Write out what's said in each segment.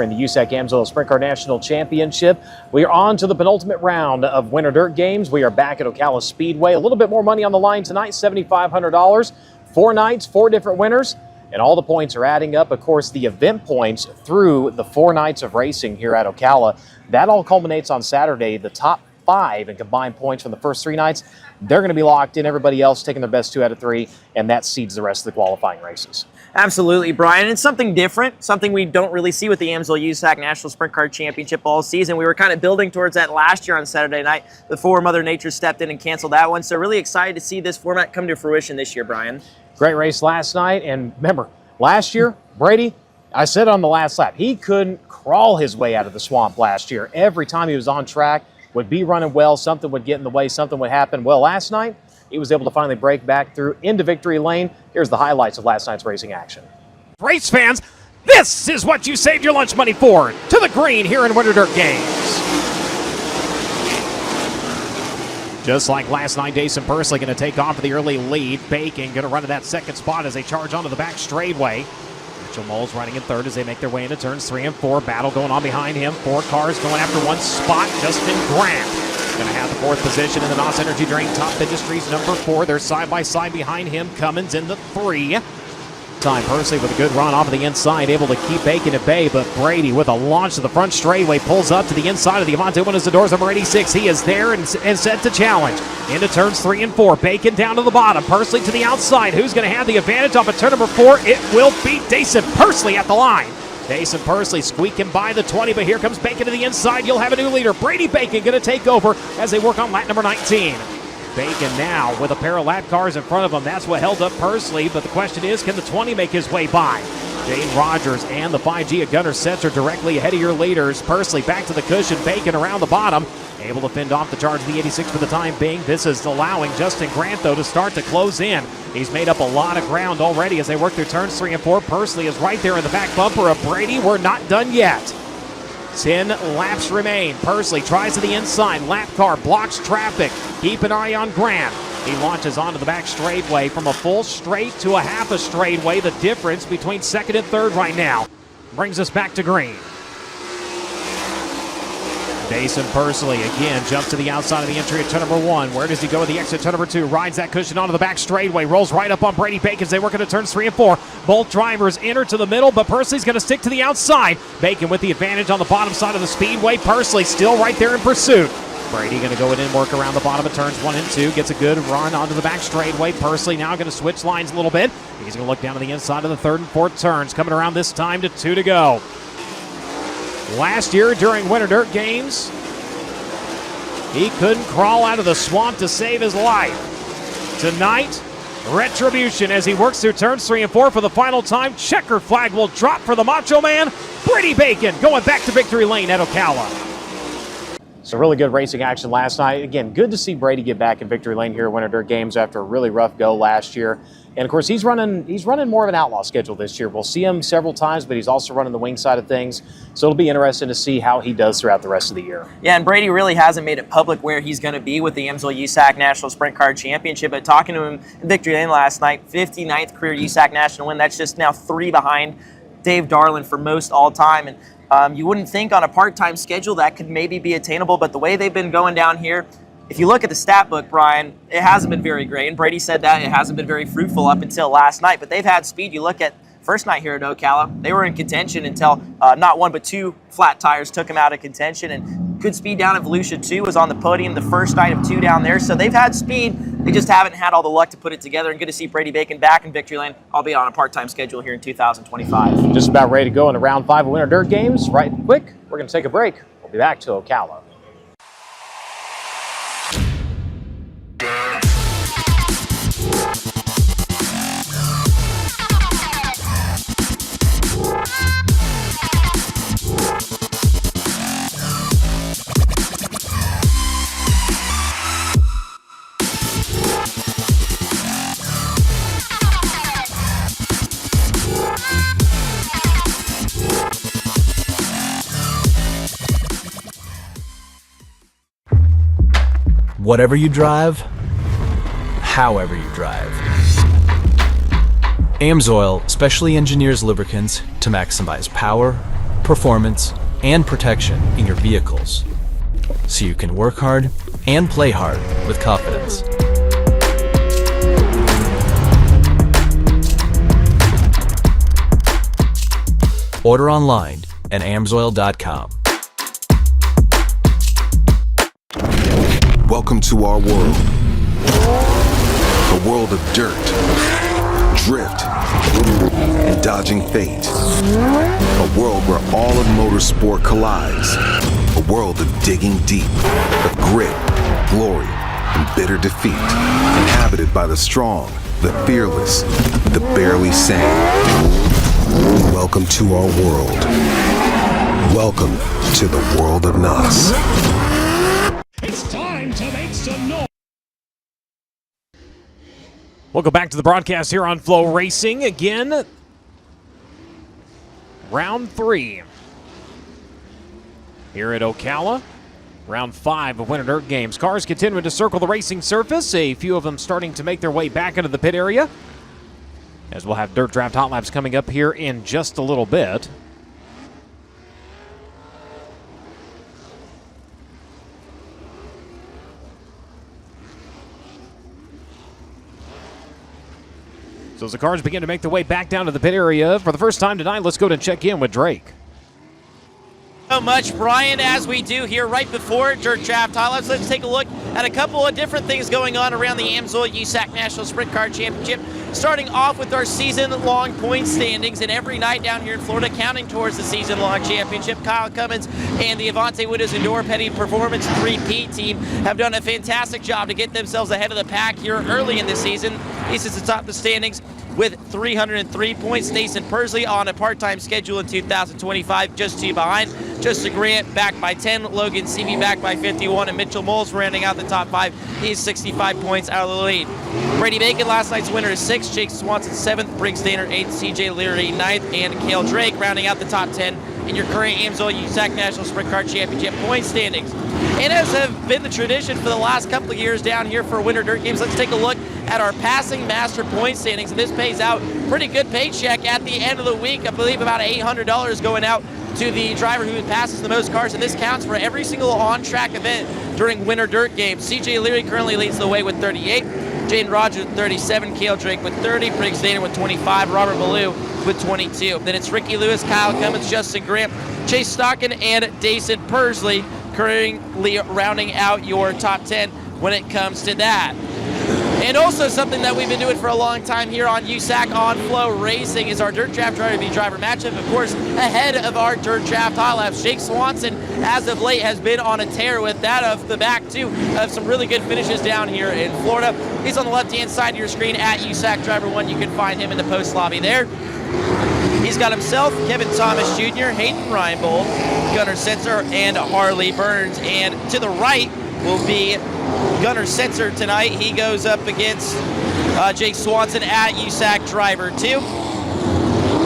In the USAC Amsoil Sprint Car National Championship. We are on to the penultimate round of Winter Dirt Games. We are back at Ocala Speedway. A little bit more money on the line tonight, $7,500. 4 nights, 4 different winners, and all the points are adding up. Of course, the event points through the 4 nights of racing here at Ocala. That all culminates on Saturday. The top 5 in combined points from the first 3 nights, they're going to be locked in. Everybody else taking their best 2 out of 3, and that seeds the rest of the qualifying races. Absolutely, Brian. It's something different, something we don't really see with the Amsoil USAC National Sprint Car Championship all season. We were kind of building towards that last year on Saturday night before Mother Nature stepped in and canceled that one. So really excited to see this format come to fruition this year, Brian. Great race last night, and remember, last year, Brady, I said on the last lap, he couldn't crawl his way out of the swamp last year. Every time he was on track, would be running well, something would get in the way, something would happen. Well, last night, he was able to finally break back through into victory lane. Here's the highlights of last night's racing action. Race fans, this is what you saved your lunch money for. To the green here in Winter Dirt Games. Just like last night, Jason Pursley going to take off for the early lead. Bacon going to run to that second spot as they charge onto the back straightaway. Mitchell Moles running in third as they make their way into turns 3 and 4. Battle going on behind him. 4 cars going after one spot. Justin Grant going to have the 4th position in the NOS Energy Drink Top Industries number 4. They're side by side behind him. Cummins in the 3. Time Pursley with a good run off of the inside, able to keep Bacon at bay, but Brady with a launch to the front straightaway pulls up to the inside of the Avante Windows the doors, number 86. He is there and set to challenge. Into turns 3 and 4. Bacon down to the bottom. Pursley to the outside. Who's going to have the advantage off of turn number 4? It will be Jason Pursley at the line. Jason Pursley squeaking by the 20, but here comes Bacon to the inside. You'll have a new leader. Brady Bacon going to take over as they work on lap number 19. Bacon now with a pair of lap cars in front of him. That's what held up Pursley, but the question is, can the 20 make his way by? Dane Rogers and the 5G at Gunner Sets are directly ahead of your leaders. Pursley back to the cushion. Bacon around the bottom. Able to fend off the charge of the 86 for the time being. This is allowing Justin Grant, though, to start to close in. He's made up a lot of ground already as they work through turns 3 and 4. Pursley is right there in the back bumper of Brady. We're not done yet. 10 laps remain. Pursley tries to the inside. Lap car blocks traffic. Keep an eye on Grant. He launches onto the back straightaway from a full straight to a half a straightaway. The difference between 2nd and 3rd right now brings us back to green. Jason Pursley again jumps to the outside of the entry at turn number 1. Where does he go at the exit? Turn number 2. Rides that cushion onto the back straightaway. Rolls right up on Brady Bacon as they work into turns 3 and 4. Both drivers enter to the middle, but Pursley's going to stick to the outside. Bacon with the advantage on the bottom side of the speedway. Pursley still right there in pursuit. Brady going to go in and work around the bottom of turns 1 and 2. Gets a good run onto the back straightaway. Pursley now going to switch lines a little bit. He's going to look down to the inside of the 3rd and 4th turns. Coming around this time to 2 to go. Last year during Winter Dirt Games, he couldn't crawl out of the swamp to save his life. Tonight, retribution as he works through turns 3 and 4 for the final time. Checker flag will drop for the Macho Man. Brady Bacon going back to victory lane at Ocala. So really good racing action last night. Again, good to see Brady get back in victory lane here at Winter Dirt Games after a really rough go last year. And of course, he's running more of an outlaw schedule this year. We'll see him several times, but he's also running the wing side of things. So it'll be interesting to see how he does throughout the rest of the year. Yeah, and Brady really hasn't made it public where he's going to be with the Amsoil USAC National Sprint Car Championship. But talking to him in victory lane last night, 59th career USAC National win. That's just now 3 behind Dave Darland for most all time. And you wouldn't think on a part-time schedule that could maybe be attainable, but the way they've been going down here, if you look at the stat book, Brian, it hasn't been very great. And Brady said that it hasn't been very fruitful up until last night. But they've had speed. You look at first night here at Ocala, they were in contention until not 1 but 2 flat tires took them out of contention. And good speed down at Volusia 2 was on the podium the first night of 2 down there. So they've had speed. They just haven't had all the luck to put it together. And good to see Brady Bacon back in victory lane, albeit on a part-time schedule here in 2025. Just about ready to go into round 5 of Winter Dirt Games. Right quick, we're going to take a break. We'll be back to Ocala. Whatever you drive, however you drive. Amsoil specially engineers lubricants to maximize power, performance, and protection in your vehicles, so you can work hard and play hard with confidence. Order online at amsoil.com. Welcome to our world. A world of dirt, drift, and dodging fate. A world where all of motorsport collides. A world of digging deep, of grit, glory, and bitter defeat. Inhabited by the strong, the fearless, the barely sane. Welcome to our world. Welcome to the world of NOS. It's time to make some noise. Welcome back to the broadcast here on FloRacing. Again, round 3 here at Ocala. Round 5 of Winter Dirt Games. Cars continuing to circle the racing surface. A few of them starting to make their way back into the pit area, as we'll have Dirt Draft Hot Laps coming up here in just a little bit. So as the cars begin to make their way back down to the pit area for the first time tonight, let's go to check in with Drake. So much, Brian, as we do here right before Dirt Draft Hot Laps. Let's take a look at a couple of different things going on around the AMSOIL USAC National Sprint Car Championship. Starting off with our season-long point standings, and every night down here in Florida, counting towards the season-long championship, Kyle Cummins and the Avante Widows Indoor Petty Performance 3P team have done a fantastic job to get themselves ahead of the pack here early in the season. He's at the top of the standings with 303 points. Nathan Persley on a part-time schedule in 2025, just 2 behind. Justin Grant back by 10, Logan Seavey back by 51, and Mitchell Moles rounding out the top 5. He's 65 points out of the lead. Brady Bacon, last night's winner, is 6th. Jake Swanson 7th, Briggs Danner 8th, CJ Leary 9th, and Cale Drake rounding out the top 10 in your current AMSOIL USAC National Sprint Car Championship point standings. And as have been the tradition for the last couple of years down here for Winter Dirt Games, let's take a look at our passing master point standings. And this pays out pretty good paycheck at the end of the week. I believe about $800 going out to the driver who passes the most cars, and this counts for every single on-track event during Winter Dirt Games. CJ Leary currently leads the way with 38, Jaden Rogers with 37, Cale Drake with 30, Briggs Danner with 25, Robert Ballou with 22. Then it's Ricky Lewis, Kyle Cummins, Justin Grant, Chase Stockton, and Dason Persley currently rounding out your top 10 when it comes to that. And also something that we've been doing for a long time here on USAC on FloRacing is our Dirt Draft Driver v Driver matchup. Of course, ahead of our Dirt Draft Hot Laps, Jake Swanson, as of late, has been on a tear with that of the back, too, of some really good finishes down here in Florida. He's on the left-hand side of your screen at USAC Driver 1. You can find him in the post lobby there. He's got himself, Kevin Thomas Jr., Hayden Reinbold, Gunnar Setzer, and Harley Burns. And to the right will be Gunnar Setzer tonight. He goes up against Jake Swanson at USAC Driver 2.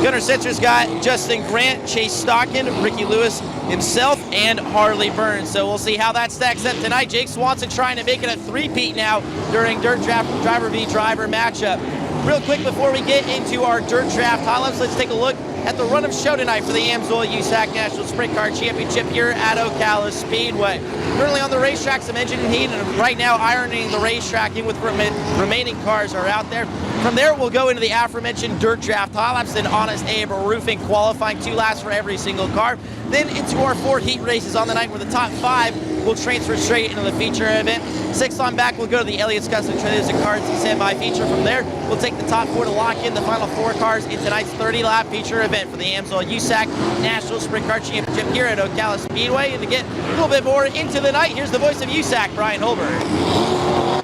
Gunnar Setzer's got Justin Grant, Chase Stockton, Ricky Lewis himself, and Harley Burns. So we'll see how that stacks up tonight. Jake Swanson trying to make it a three-peat now during Dirt Draft Driver v Driver matchup. Real quick before we get into our Dirt Draft Hot Laps, let's take a look at the run of show tonight for the AMSOIL USAC National Sprint Car Championship here at Ocala Speedway. Currently on the racetrack, some engine heat, and right now ironing the racetrack in with remaining cars are out there. From there, we'll go into the aforementioned Dirt Draft Hot Laps, then Honest Abe Roofing qualifying 2 laps for every single car. Then into our 4 heat races on the night, where the top 5 will transfer straight into the feature event. 6 on back, we'll go to the Elliott's Custom Trailers and Cards and semi-feature. From there, we'll take the top 4 to lock in the final 4 cars in tonight's 30-lap feature event for the AMSOIL USAC National Sprint Car Championship here at Ocala Speedway. And to get a little bit more into the night, here's the voice of USAC, Brian Holberg.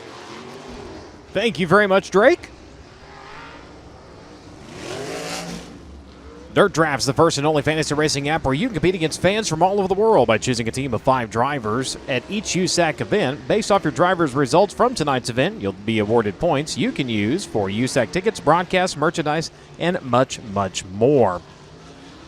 Thank you very much, Drake. Dirt Draft's the first and only fantasy racing app where you can compete against fans from all over the world by choosing a team of 5 drivers at each USAC event. Based off your driver's results from tonight's event, you'll be awarded points you can use for USAC tickets, broadcasts, merchandise, and much, much more.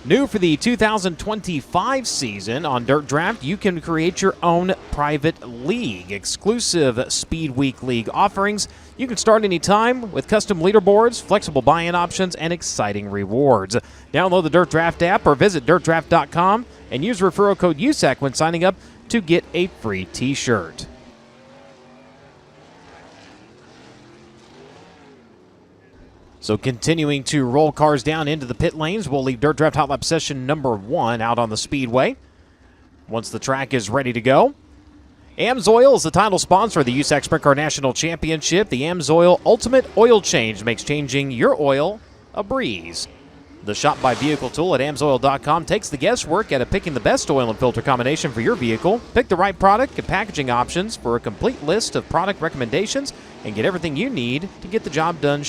New for the 2025 season on Dirt Draft, you can create your own private league. Exclusive Speed Week League offerings. You can start anytime with custom leaderboards, flexible buy-in options, and exciting rewards. Download the Dirt Draft app or visit dirtdraft.com and use referral code USAC when signing up to get a free t-shirt. So continuing to roll cars down into the pit lanes, we'll leave Dirt Draft Hot Lap session number 1 out on the Speedway once the track is ready to go. AMSOIL is the title sponsor of the USAC Sprint Car National Championship. The AMSOIL Ultimate Oil Change makes changing your oil a breeze. The Shop by Vehicle tool at AMSOIL.com takes the guesswork out of picking the best oil and filter combination for your vehicle. Pick the right product and packaging options for a complete list of product recommendations and get everything you need to get the job done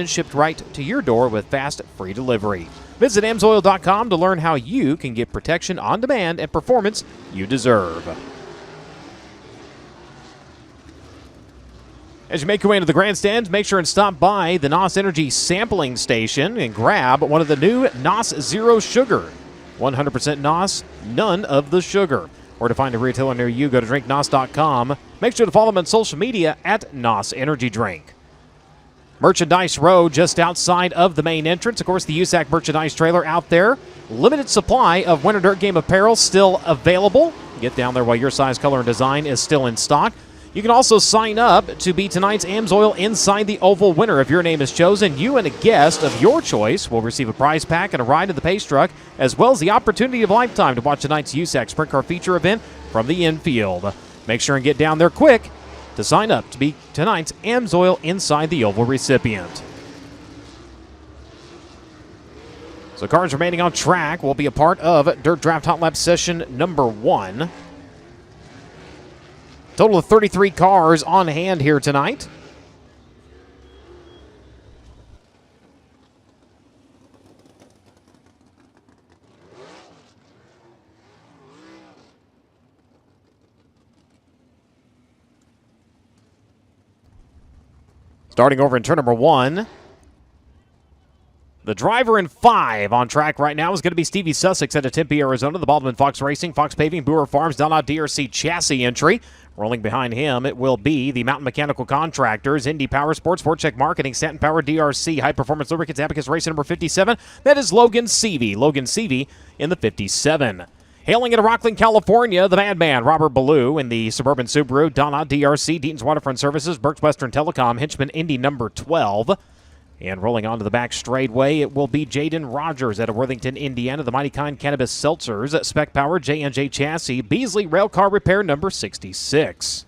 and shipped right to your door with fast, free delivery. Visit AMSOIL.com to learn how you can get protection on demand and performance you deserve. As you make your way into the grandstands, make sure and stop by the NOS Energy sampling station and grab one of the new NOS Zero Sugar. 100% NOS, none of the sugar. Or to find a retailer near you, go to drinknos.com. Make sure to follow them on social media at NOS Energy Drink. Merchandise Row just outside of the main entrance. Of course, the USAC merchandise trailer out there. Limited supply of Winter Dirt Game apparel still available. Get down there while your size, color, and design is still in stock. You can also sign up to be tonight's AMSOIL Inside the Oval winner. If your name is chosen, you and a guest of your choice will receive a prize pack and a ride in the pace truck, as well as the opportunity of a lifetime to watch tonight's USAC Sprint Car feature event from the infield. Make sure and get down there quick to sign up to be tonight's AMSOIL Inside the Oval recipient. So cars remaining on track will be a part of Dirt Draft Hot Lap session number 1. Total of 33 cars on hand here tonight. Starting over in turn number 1. The driver in 5 on track right now is going to be Stevie Sussex out of Tempe, Arizona. The Baldwin Fox Racing, Fox Paving, Boer Farms, Donna DRC chassis entry. Rolling behind him, it will be the Mountain Mechanical Contractors, Indy Power Sports, Vortech Marketing, Stanton Power, DRC, High Performance Lubricants, Abacus Racing number 57. That is Logan Seavey. Logan Seavey in the 57. Hailing out of Rockland, California, the Madman, Robert Ballou in the Suburban Subaru, Donna DRC, Deaton's Waterfront Services, Berks Western Telecom, Hinchman Indy number 12. And rolling onto the back straightaway, it will be Jaden Rogers out of Worthington, Indiana, the Mighty Kind Cannabis Seltzers, Spec Power, J&J Chassis, Beasley Railcar Repair number 66.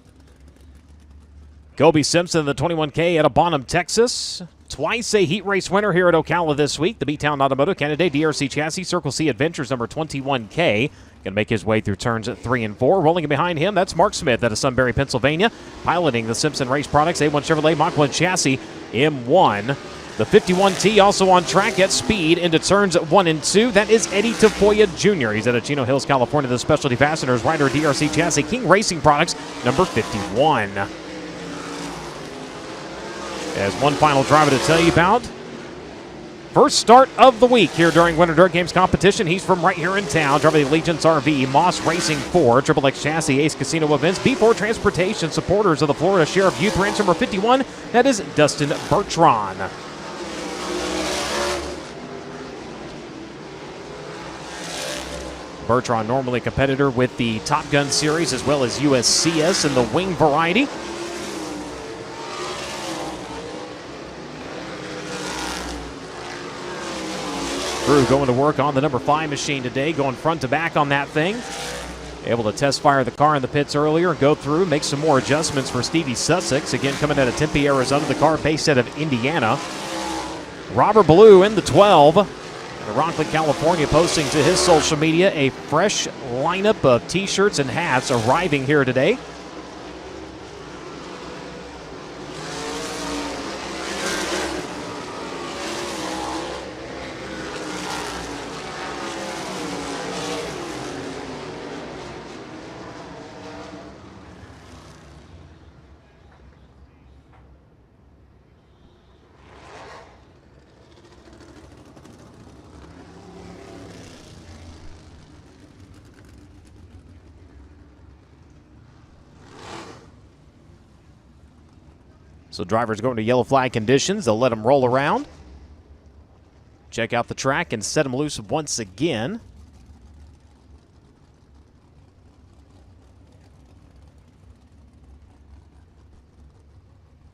Kobe Simpson, the 21K out of Bonham, Texas. Twice a heat race winner here at Ocala this week. The B-Town Automotive Candidate, DRC Chassis, Circle C Adventures number 21K. Going to make his way through turns 3 and 4. Rolling behind him, that's Mark Smith out of Sunbury, Pennsylvania. Piloting the Simpson Race Products, A1 Chevrolet Mach 1 Chassis, M1. The 51T also on track at speed into turns 1 and 2. That is Eddie Tafoya Jr. He's out of Chino Hills, California. The Specialty Fasteners rider, DRC Chassis, King Racing Products, number 51. As one final driver to tell you about. First start of the week here during Winter Dirt Games competition. He's from right here in town. Driver the Allegiance RV, Moss Racing 4, Triple X Chassis, Ace Casino Events, B4 Transportation, supporters of the Florida Sheriff Youth Ranch number 51. That is Dustin Bertrand. Bertrand, normally a competitor with the Top Gun series as well as USCS in the wing variety. Crew going to work on the number 5 machine today, going front to back on that thing. Able to test fire the car in the pits earlier and go through, make some more adjustments for Stevie Sussex. Again, coming out of Tempe, Arizona, the car based out of Indiana. Robert Ballou in the 12. Rockland, California, posting to his social media a fresh lineup of t-shirts and hats arriving here today. So drivers going to yellow flag conditions. They'll let them roll around. Check out the track and set them loose once again.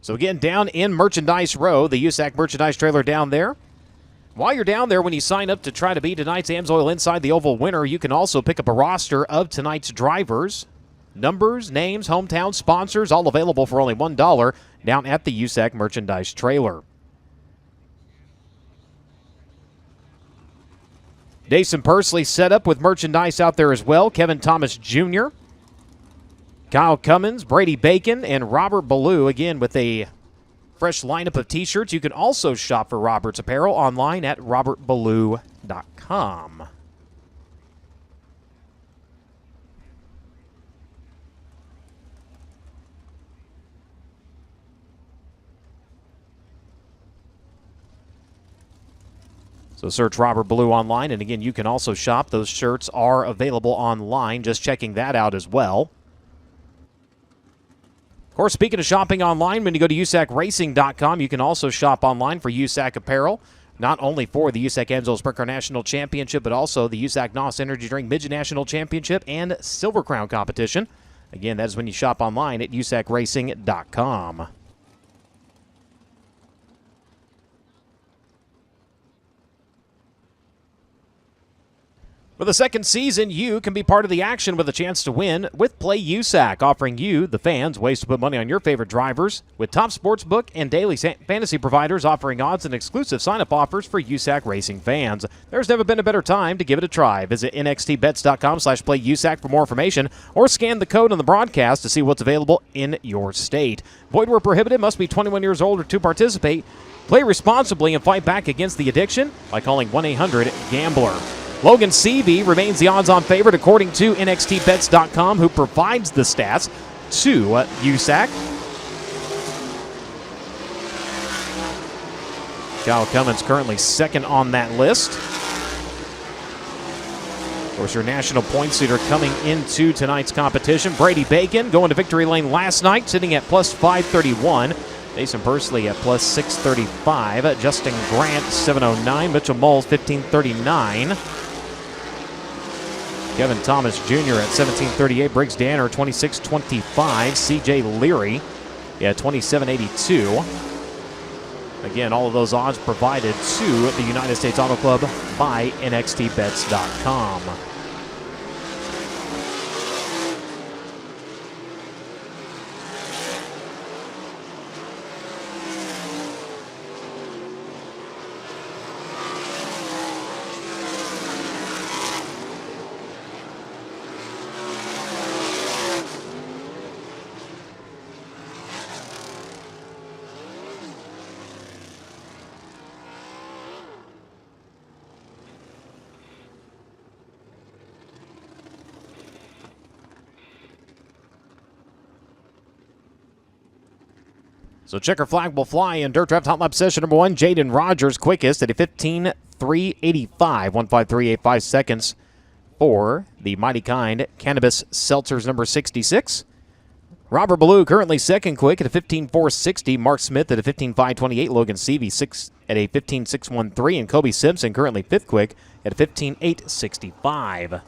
So again, down in Merchandise Row, the USAC merchandise trailer down there. While you're down there, when you sign up to try to be tonight's AMSOIL Inside the Oval winner, you can also pick up a roster of tonight's drivers. Numbers, names, hometown sponsors, all available for only $1 down at the USAC merchandise trailer. Dason Pursley set up with merchandise out there as well. Kevin Thomas Jr., Kyle Cummins, Brady Bacon, and Robert Ballou, again with a fresh lineup of t-shirts. You can also shop for Robert's apparel online at robertballou.com. So search Robert Ballou online, and again, you can also shop. Those shirts are available online. Just checking that out as well. Of course, speaking of shopping online, when you go to USACRacing.com, you can also shop online for USAC apparel, not only for the USAC AMSOIL Sprint Car National Championship, but also the USAC NOS Energy Drink Midget National Championship and Silver Crown competition. Again, that is when you shop online at USACRacing.com. For the second season, you can be part of the action with a chance to win with Play USAC, offering you, the fans, ways to put money on your favorite drivers, with top sportsbook and daily fantasy providers offering odds and exclusive sign-up offers for USAC racing fans. There's never been a better time to give it a try. Visit nxtbets.com/playusac for more information, or scan the code on the broadcast to see what's available in your state. Void where prohibited, must be 21 years old or to participate. Play responsibly and fight back against the addiction by calling 1-800-GAMBLER. Logan Seavey remains the odds-on favorite according to NXTBets.com, who provides the stats to USAC. Kyle Cummins currently second on that list. Of course, your national points leader coming into tonight's competition. Brady Bacon going to victory lane last night, sitting at plus 531. Dason Pursley at plus 635. Justin Grant, 709. Mitchell Moles, 1539. Kevin Thomas Jr. at 1738. Briggs Danner, 2625. CJ Leary at 2782. Again, all of those odds provided to the United States Auto Club by NXTBets.com. So checker flag will fly in Dirt Draft Hot Lap session number 1. Jaden Rogers quickest at a 15.385, 153.85 seconds for the Mighty Kind Cannabis Seltzers number 66. Robert Ballou currently second quick at a 15.460. Mark Smith at a 15.528. Logan Seavey at a 15.613. And Kobe Simpson currently fifth quick at a 15.865.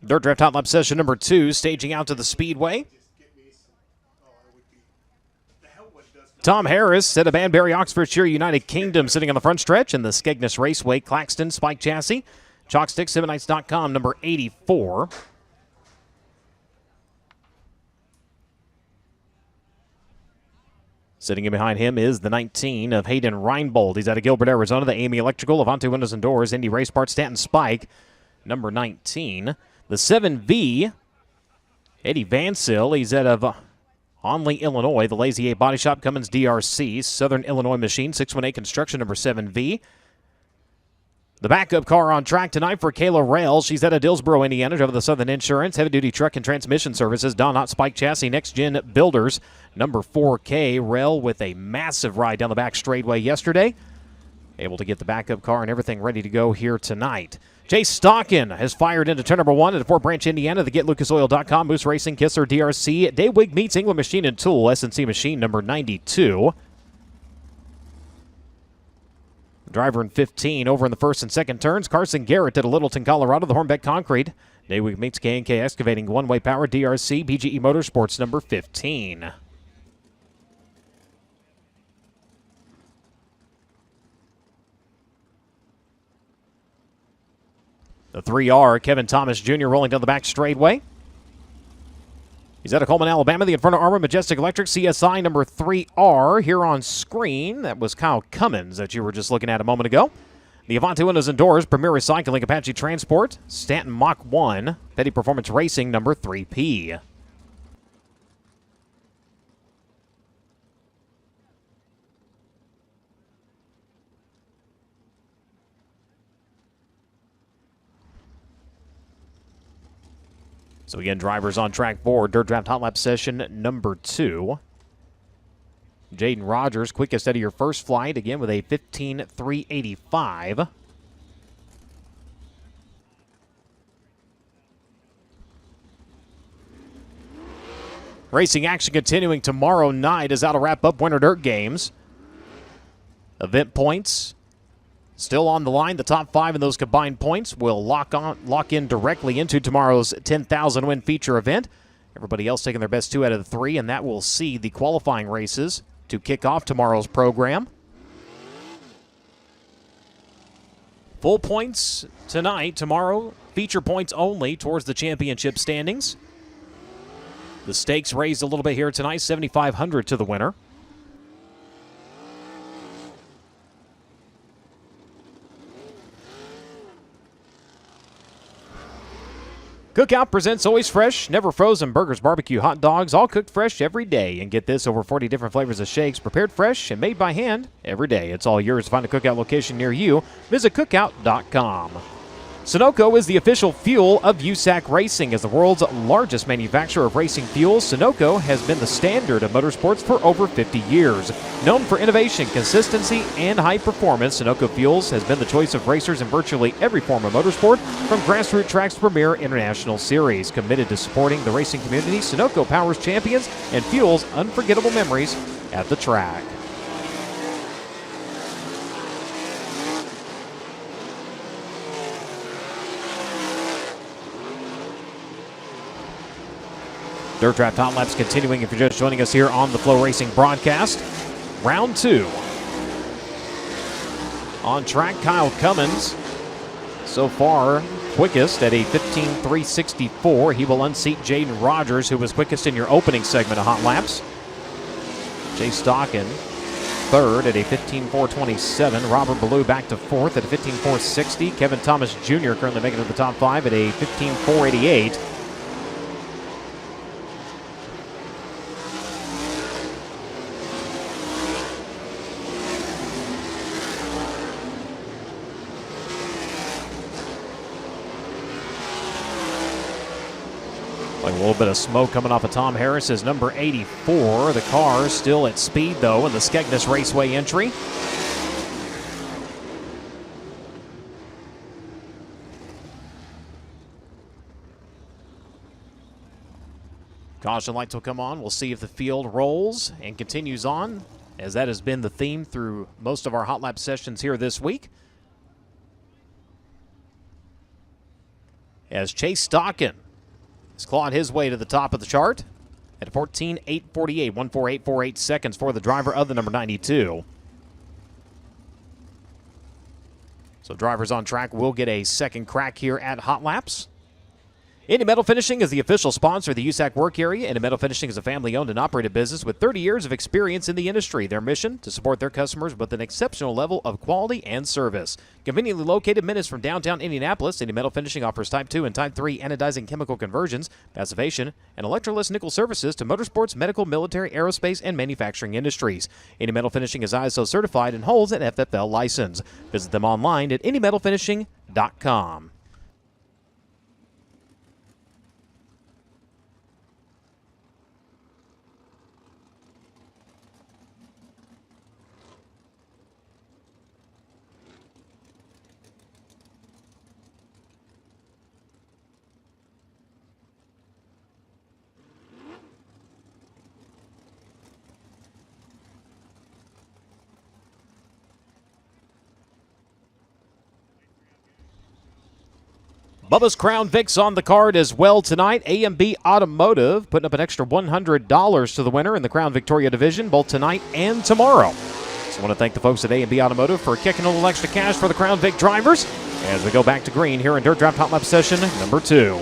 Dirt Draft Hot Lap session number 2, staging out to the Speedway. Tom Harris out of Banbury, Oxfordshire, United Kingdom, sitting on the front stretch in the Skegness Raceway Claxton Spike Chassis. Chalkstick7nights.com, number 84. Sitting in behind him is the 19 of Hayden Reinbold. He's out of Gilbert, Arizona. The Amy Electrical, Avante Windows and Doors, Indy Race Parts, Stanton Spike, number 19. The 7V, Eddie Vansil. He's out of Onley, Illinois. The Lazy 8 Body Shop, Cummins DRC, Southern Illinois Machine, 618 Construction, number 7V. The backup car on track tonight for Kayla Rail. She's out of Dillsboro, Indiana, driven the Southern Insurance, heavy-duty truck and transmission services, Don Hot Spike Chassis, Next Gen Builders, number 4K. Rail with a massive ride down the back straightaway yesterday. Able to get the backup car and everything ready to go here tonight. Chase Stockin has fired into turn number 1 at Fort Branch, Indiana. The GetLucasOil.com, Moose Racing, Kisser, DRC. Dave Wig meets England Machine and Tool, S&C Machine, number 92. Driver in 15 over in the first and second turns. Carson Garrett at Littleton, Colorado. The Hornbeck Concrete. Daywig meets K&K Excavating, One-Way Power, DRC, BGE Motorsports, number 15. The 3R, Kevin Thomas Jr. rolling down the back straightaway. He's out of Coleman, Alabama. The Inferno Armor, Majestic Electric, CSI number 3R here on screen. That was Kyle Cummins that you were just looking at a moment ago. The Avante Windows and Doors, Premier Recycling, Apache Transport, Stanton Mach 1, Petty Performance Racing number 3P. So again, drivers on track for Dirt Draft Hot Lap session number 2. Jaden Rogers, quickest out of your first flight, again with a 15.385. Racing action continuing tomorrow night as that'll wrap up Winter Dirt Games. Event points still on the line. The top 5 in those combined points will lock in directly into tomorrow's 10,000 win feature event. Everybody else taking their best 2 out of the 3, and that will see the qualifying races to kick off tomorrow's program. Full points tonight. Tomorrow, feature points only towards the championship standings. The stakes raised a little bit here tonight, $7,500 to the winner. Cookout presents always fresh, never frozen burgers, barbecue, hot dogs, all cooked fresh every day. And get this, over 40 different flavors of shakes, prepared fresh and made by hand every day. It's all yours. Find a Cookout location near you. Visit cookout.com. Sunoco is the official fuel of USAC Racing. As the world's largest manufacturer of racing fuels, Sunoco has been the standard of motorsports for over 50 years. Known for innovation, consistency, and high performance, Sunoco Fuels has been the choice of racers in virtually every form of motorsport, from grassroots tracks to premier international series. Committed to supporting the racing community, Sunoco powers champions and fuels unforgettable memories at the track. Dirt Draft Hot Laps continuing if you're just joining us here on the FloRacing broadcast. Round 2. On track, Kyle Cummins. So far, quickest at a 15.364. He will unseat Jaden Rogers, who was quickest in your opening segment of Hot Laps. Jay Stockin, third at a 15.427. Robert Ballou back to fourth at a 15.460. Kevin Thomas Jr. currently making it to the top 5 at a 15.488. A little bit of smoke coming off of Tom Harris's number 84. The car still at speed, though, in the Skegness Raceway entry. Caution lights will come on. We'll see if the field rolls and continues on, as that has been the theme through most of our Hot Lap sessions here this week. as Chase Stockin has clawed his way to the top of the chart at 14.848, 148.48 seconds for the driver of the number 92. So drivers on track will get a second crack here at Hot Laps. Indy Metal Finishing is the official sponsor of the USAC work area. Indy Metal Finishing is a family-owned and operated business with 30 years of experience in the industry. Their mission, to support their customers with an exceptional level of quality and service. Conveniently located minutes from downtown Indianapolis, Indy Metal Finishing offers Type 2 and Type 3 anodizing chemical conversions, passivation, and electroless nickel services to motorsports, medical, military, aerospace, and manufacturing industries. Indy Metal Finishing is ISO certified and holds an FFL license. Visit them online at indymetalfinishing.com. Bubba's Crown Vic's on the card as well tonight. A&B Automotive putting up an extra $100 to the winner in the Crown Victoria division, both tonight and tomorrow. So I want to thank the folks at A&B Automotive for kicking a little extra cash for the Crown Vic drivers as we go back to green here in Dirt Draft Hot Lap session number 2.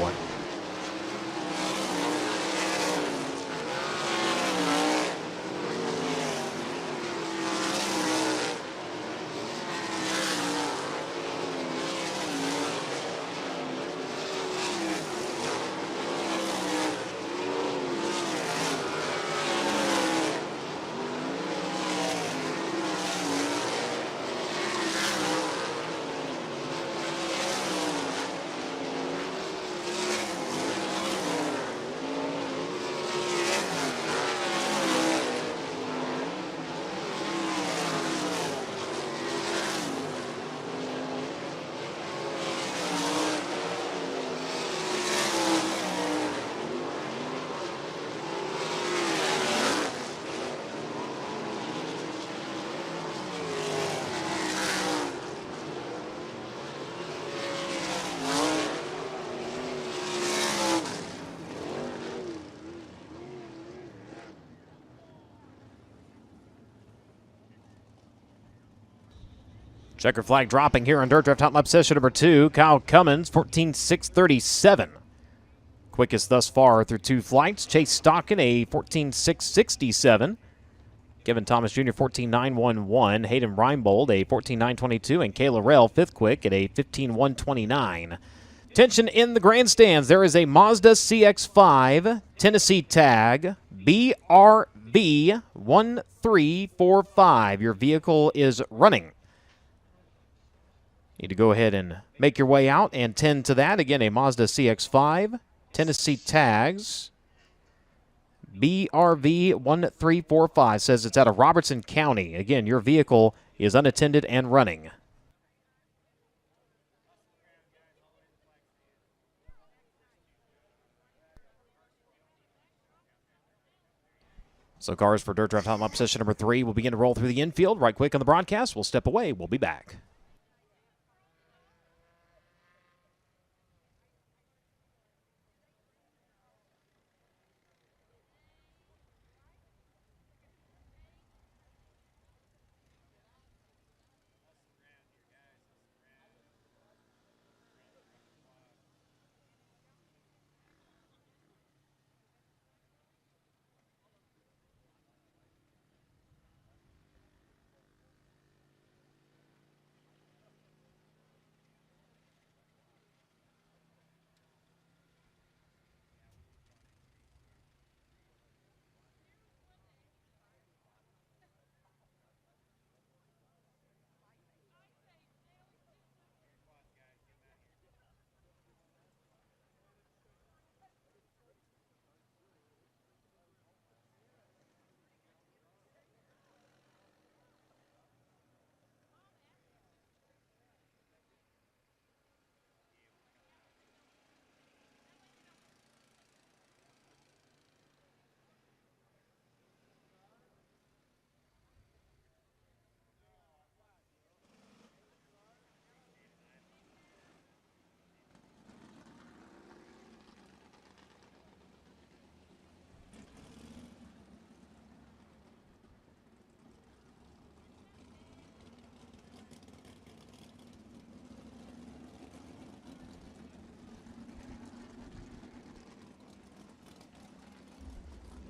Checker flag dropping here on Dirt Draft Hot Lap session number 2. Kyle Cummins, 14.637. Quickest thus far through 2 flights. Chase Stockin, a 14.667. Kevin Thomas Jr., 14.911. Hayden Reinbold, a 14.922. And Kayla Rell, 5th quick at a 15.129. Tension in the grandstands. There is a Mazda CX-5 Tennessee tag BRV 1345. Your vehicle is running. Need to go ahead and make your way out and tend to that. Again, a Mazda CX-5, Tennessee tags, BRV 1345. Says it's out of Robertson County. Again, your vehicle is unattended and running. So cars for Dirt Draft Hot Lap session number 3 will begin to roll through the infield. Right quick on the broadcast. We'll step away. We'll be back.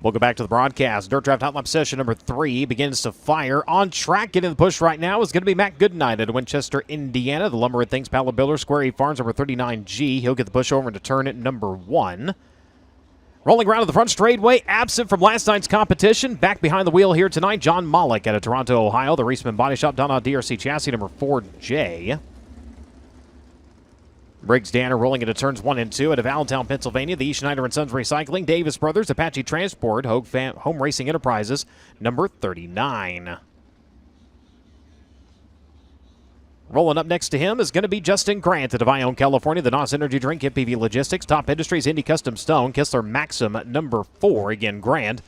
Welcome back to the broadcast. Dirt Draft Hot Lap session number 3 begins to fire. On track, getting the push right now is going to be Matt Goodnight at Winchester, Indiana. The Lumber and Things Pallet Builder, Square A Farms, number 39G. He'll get the push over into turn at number 1. Rolling around to the front straightaway, absent from last night's competition. Back behind the wheel here tonight, John Mollick out of Toronto, Ohio. The Reisman Body Shop down on DRC chassis number 4J. Briggs Danner rolling into turns 1 and 2 out of Allentown, Pennsylvania. The E. Schneider & Sons Recycling, Davis Brothers, Apache Transport, Home Racing Enterprises, number 39. Rolling up next to him is going to be Justin Grant out of Ione, California. The NOS Energy Drink, MPV Logistics, Top Industries, Indy Custom Stone, Kistler Maxim, number 4. Again, Grant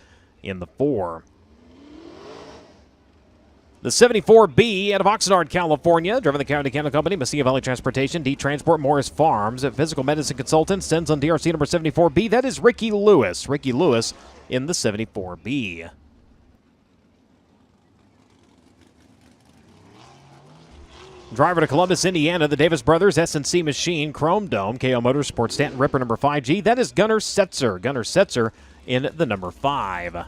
in the 4. The 74B out of Oxnard, California, driven the County Canal Company, Mesilla Valley Transportation, D Transport, Morris Farms, Physical Medicine Consultant, sends on DRC number 74B. That is Ricky Lewis. Ricky Lewis in the 74B. Driver to Columbus, Indiana, the Davis Brothers, S&C Machine, Chrome Dome, KO Motorsports, Stanton Ripper, number 5G. That is Gunnar Setzer. Gunnar Setzer in the number 5.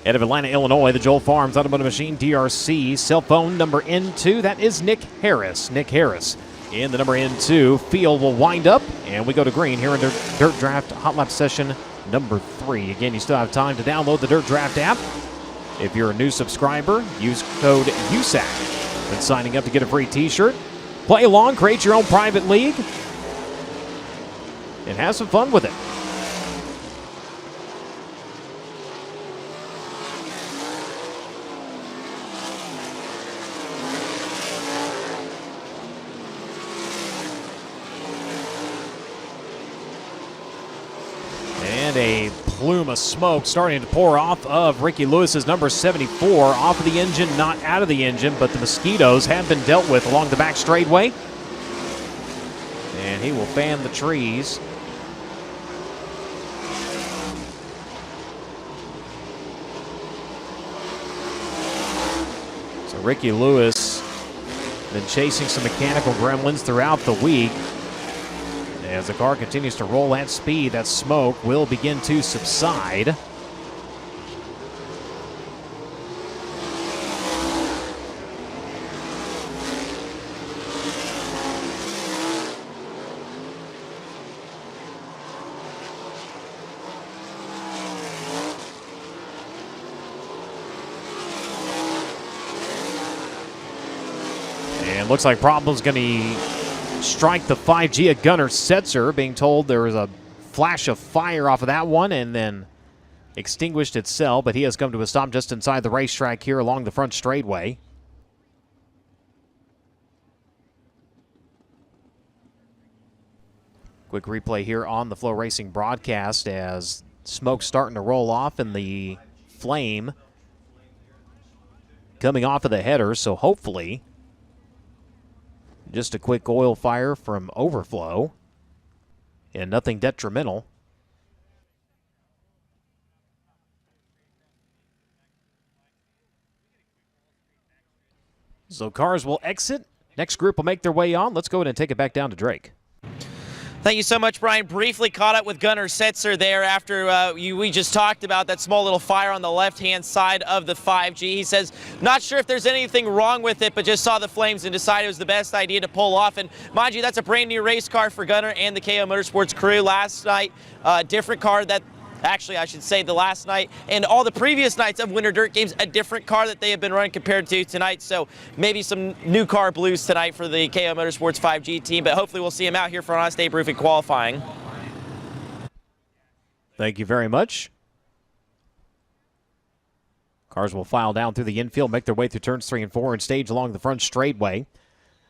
Out of Atlanta, Illinois, the Joel Farms Automotive Machine, DRC, cell phone number N2. That is Nick Harris. Nick Harris in the number N2. Field will wind up, and we go to green here in Dirt Draft Hot Lap session number 3. Again, you still have time to download the Dirt Draft app. If you're a new subscriber, use code USAC when signing up to get a free t-shirt. Play along, create your own private league, and have some fun with it. And a plume of smoke starting to pour off of Ricky Lewis's number 74. Off of the engine, not out of the engine, but the mosquitoes have been dealt with along the back straightaway. And he will fan the trees. So Ricky Lewis been chasing some mechanical gremlins throughout the week. As the car continues to roll at speed, that smoke will begin to subside. And looks like problem's going to strike the 5G at Gunnar Setzer, being told there was a flash of fire off of that one and then extinguished itself, but he has come to a stop just inside the racetrack here along the front straightaway. Quick replay here on the FloRacing broadcast as smoke's starting to roll off and the flame coming off of the header, so hopefully just a quick oil fire from overflow and nothing detrimental. So cars will exit. Next group will make their way on. Let's go ahead and take it back down to Drake. Thank you so much, Brian. Briefly caught up with Gunnar Setzer there after we just talked about that small little fire on the left-hand side of the 5G. He says, not sure if there's anything wrong with it, but just saw the flames and decided it was the best idea to pull off. And mind you, that's a brand new race car for Gunnar and the KO Motorsports crew. Last night, different car that... Actually, I should say the last night and all the previous nights of Winter Dirt Games, a different car that they have been running compared to tonight. So maybe some new car blues tonight for the KO Motorsports 5G team, but hopefully we'll see him out here for Honest Abe Roofing qualifying. Thank you very much. Cars will file down through the infield, make their way through turns 3 and 4, and stage along the front straightaway.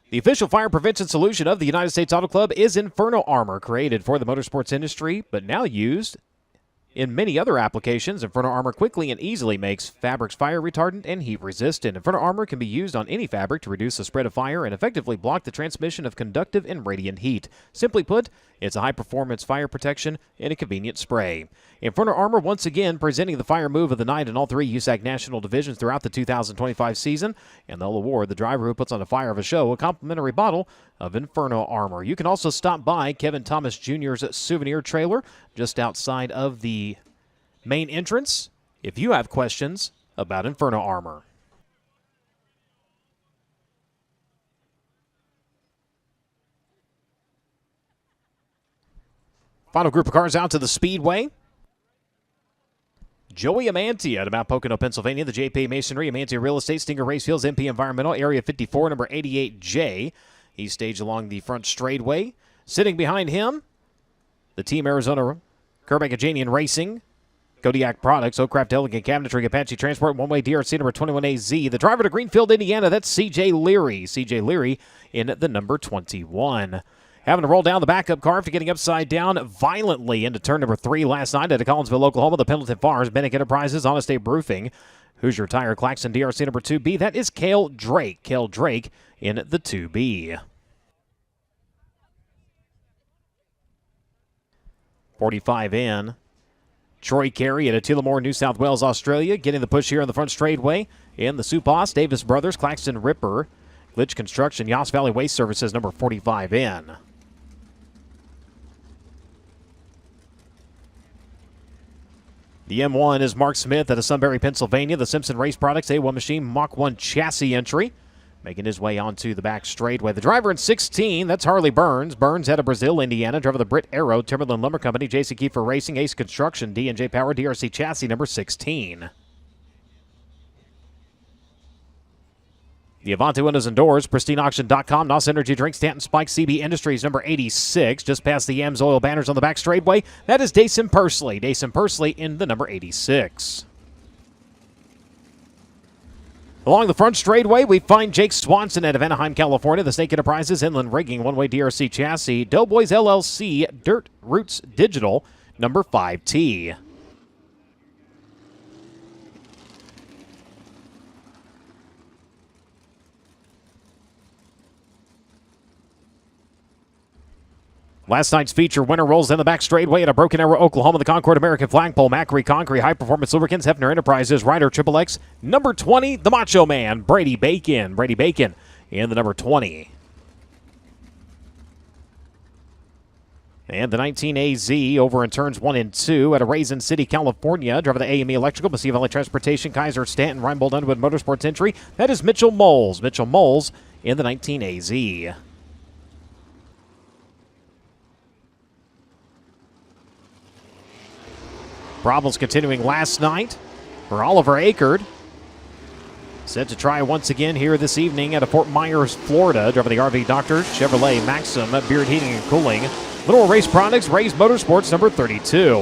The official fire prevention solution of the United States Auto Club is Inferno Armor, created for the motorsports industry, but now used in many other applications. Inferno Armor quickly and easily makes fabrics fire retardant and heat resistant. Inferno Armor can be used on any fabric to reduce the spread of fire and effectively block the transmission of conductive and radiant heat. Simply put, it's a high-performance fire protection in a convenient spray. Inferno Armor once again presenting the fire move of the night in all 3 USAC national divisions throughout the 2025 season, and they'll award the driver who puts on a fire of a show a complimentary bottle of Inferno Armor. You can also stop by Kevin Thomas Jr.'s souvenir trailer just outside of the main entrance if you have questions about Inferno Armor. Final group of cars out to the Speedway. Joey Amantia at Mount Pocono, Pennsylvania. The JP Masonry, Amantia Real Estate, Stinger Race Fields, MP Environmental, Area 54, number 88J. He's staged along the front straightaway. Sitting behind him, the Team Arizona, Kerbakajanian Racing, Kodiak Products, Oakcraft Elegant Cabinetry, Apache Transport, One-Way DRC, number 21AZ. The driver to Greenfield, Indiana, that's CJ Leary. CJ Leary in the number 21. Having to roll down the backup car after getting upside down violently into turn number 3 last night at Collinsville, Oklahoma. The Pendleton Farms, Bennick Enterprises, Honest Abe Roofing, Hoosier Tire, Claxton DRC number 2B. That is Cale Drake. Cale Drake in the 2B. 45 in. Troy Carey at Tullamore, New South Wales, Australia, getting the push here on the front straightaway. In the Supos, Davis Brothers, Claxton Ripper, Glitch Construction, Yoss Valley Waste Services, number 45 in. The M1 is Mark Smith out of Sunbury, Pennsylvania. The Simpson Race Products A1 Machine Mach 1 chassis entry, making his way onto the back straightaway. The driver in 16, that's Harley Burns. Burns out of Brazil, Indiana. Driver of the Brit Aero, Timberland Lumber Company, JC Kiefer Racing, Ace Construction, D&J Power, DRC Chassis, number 16. The Avante Windows and Doors, PristineAuction.com, NOS Energy Drink, Stanton Spike, CB Industries, number 86, just past the Yams Oil banners on the back straightaway. That is Dason Pursley. Dason Pursley in the number 86. Along the front straightaway, we find Jake Swanson out of Anaheim, California. The Snake Enterprises, Inland Rigging, One-Way DRC Chassis, Doughboys LLC, Dirt Roots Digital, number 5T. Last night's feature winner rolls down the back straightaway at a Broken Arrow, Oklahoma. The Concord American Flagpole, Macri Concrete, High Performance Lubricants, Hefner Enterprises, Ryder Triple X, number 20, the Macho Man, Brady Bacon. Brady Bacon in the number 20. And the 19AZ over in turns 1 and 2 at a Raisin City, California. Driver the AME Electrical, Mesilla Valley Transportation, Kaiser Stanton, Reinbold Underwood Motorsports entry. That is Mitchell Moles. Mitchell Moles in the 19AZ. Problems continuing last night for Oliver Akerd. Set to try once again here this evening at Fort Myers, Florida. Driver the RV Doctor, Chevrolet Maxim, Beard Heating and Cooling. Little Race Products, Ray's Motorsports, number 32.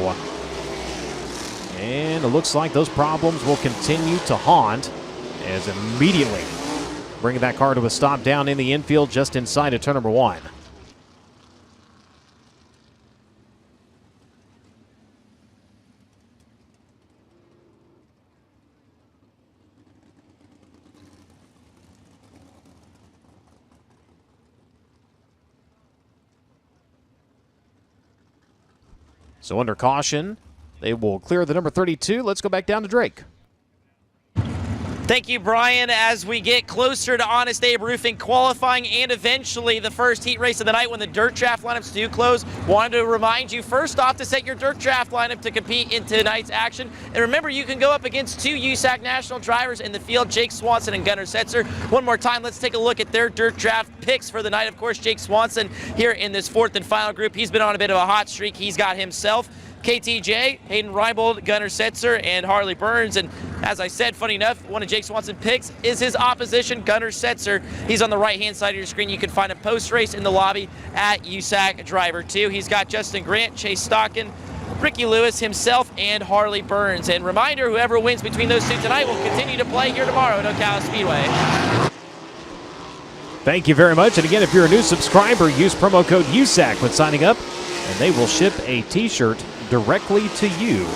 And it looks like those problems will continue to haunt as immediately bringing that car to a stop down in the infield just inside of turn number 1. So under caution, they will clear the number 32. Let's go back down to Drake. Thank you, Brian. As we get closer to Honest Abe Roofing qualifying and eventually the first heat race of the night when the dirt draft lineups do close, wanted to remind you first off to set your dirt draft lineup to compete in tonight's action. And remember, you can go up against 2 USAC national drivers in the field, Jake Swanson and Gunnar Setzer. One more time, let's take a look at their dirt draft picks for the night. Of course, Jake Swanson here in this 4th and final group. He's been on a bit of a hot streak. He's got himself KTJ, Hayden Reinbold, Gunnar Setzer, and Harley Burns. And as I said, funny enough, one of Jake Swanson's picks is his opposition, Gunnar Setzer. He's on the right-hand side of your screen. You can find him post-race in the lobby at USAC Driver 2. He's got Justin Grant, Chase Stockton, Ricky Lewis himself, and Harley Burns. And reminder, whoever wins between those 2 tonight will continue to play here tomorrow at Ocala Speedway. Thank you very much. And again, if you're a new subscriber, use promo code USAC when signing up, and they will ship a t-shirt directly to you.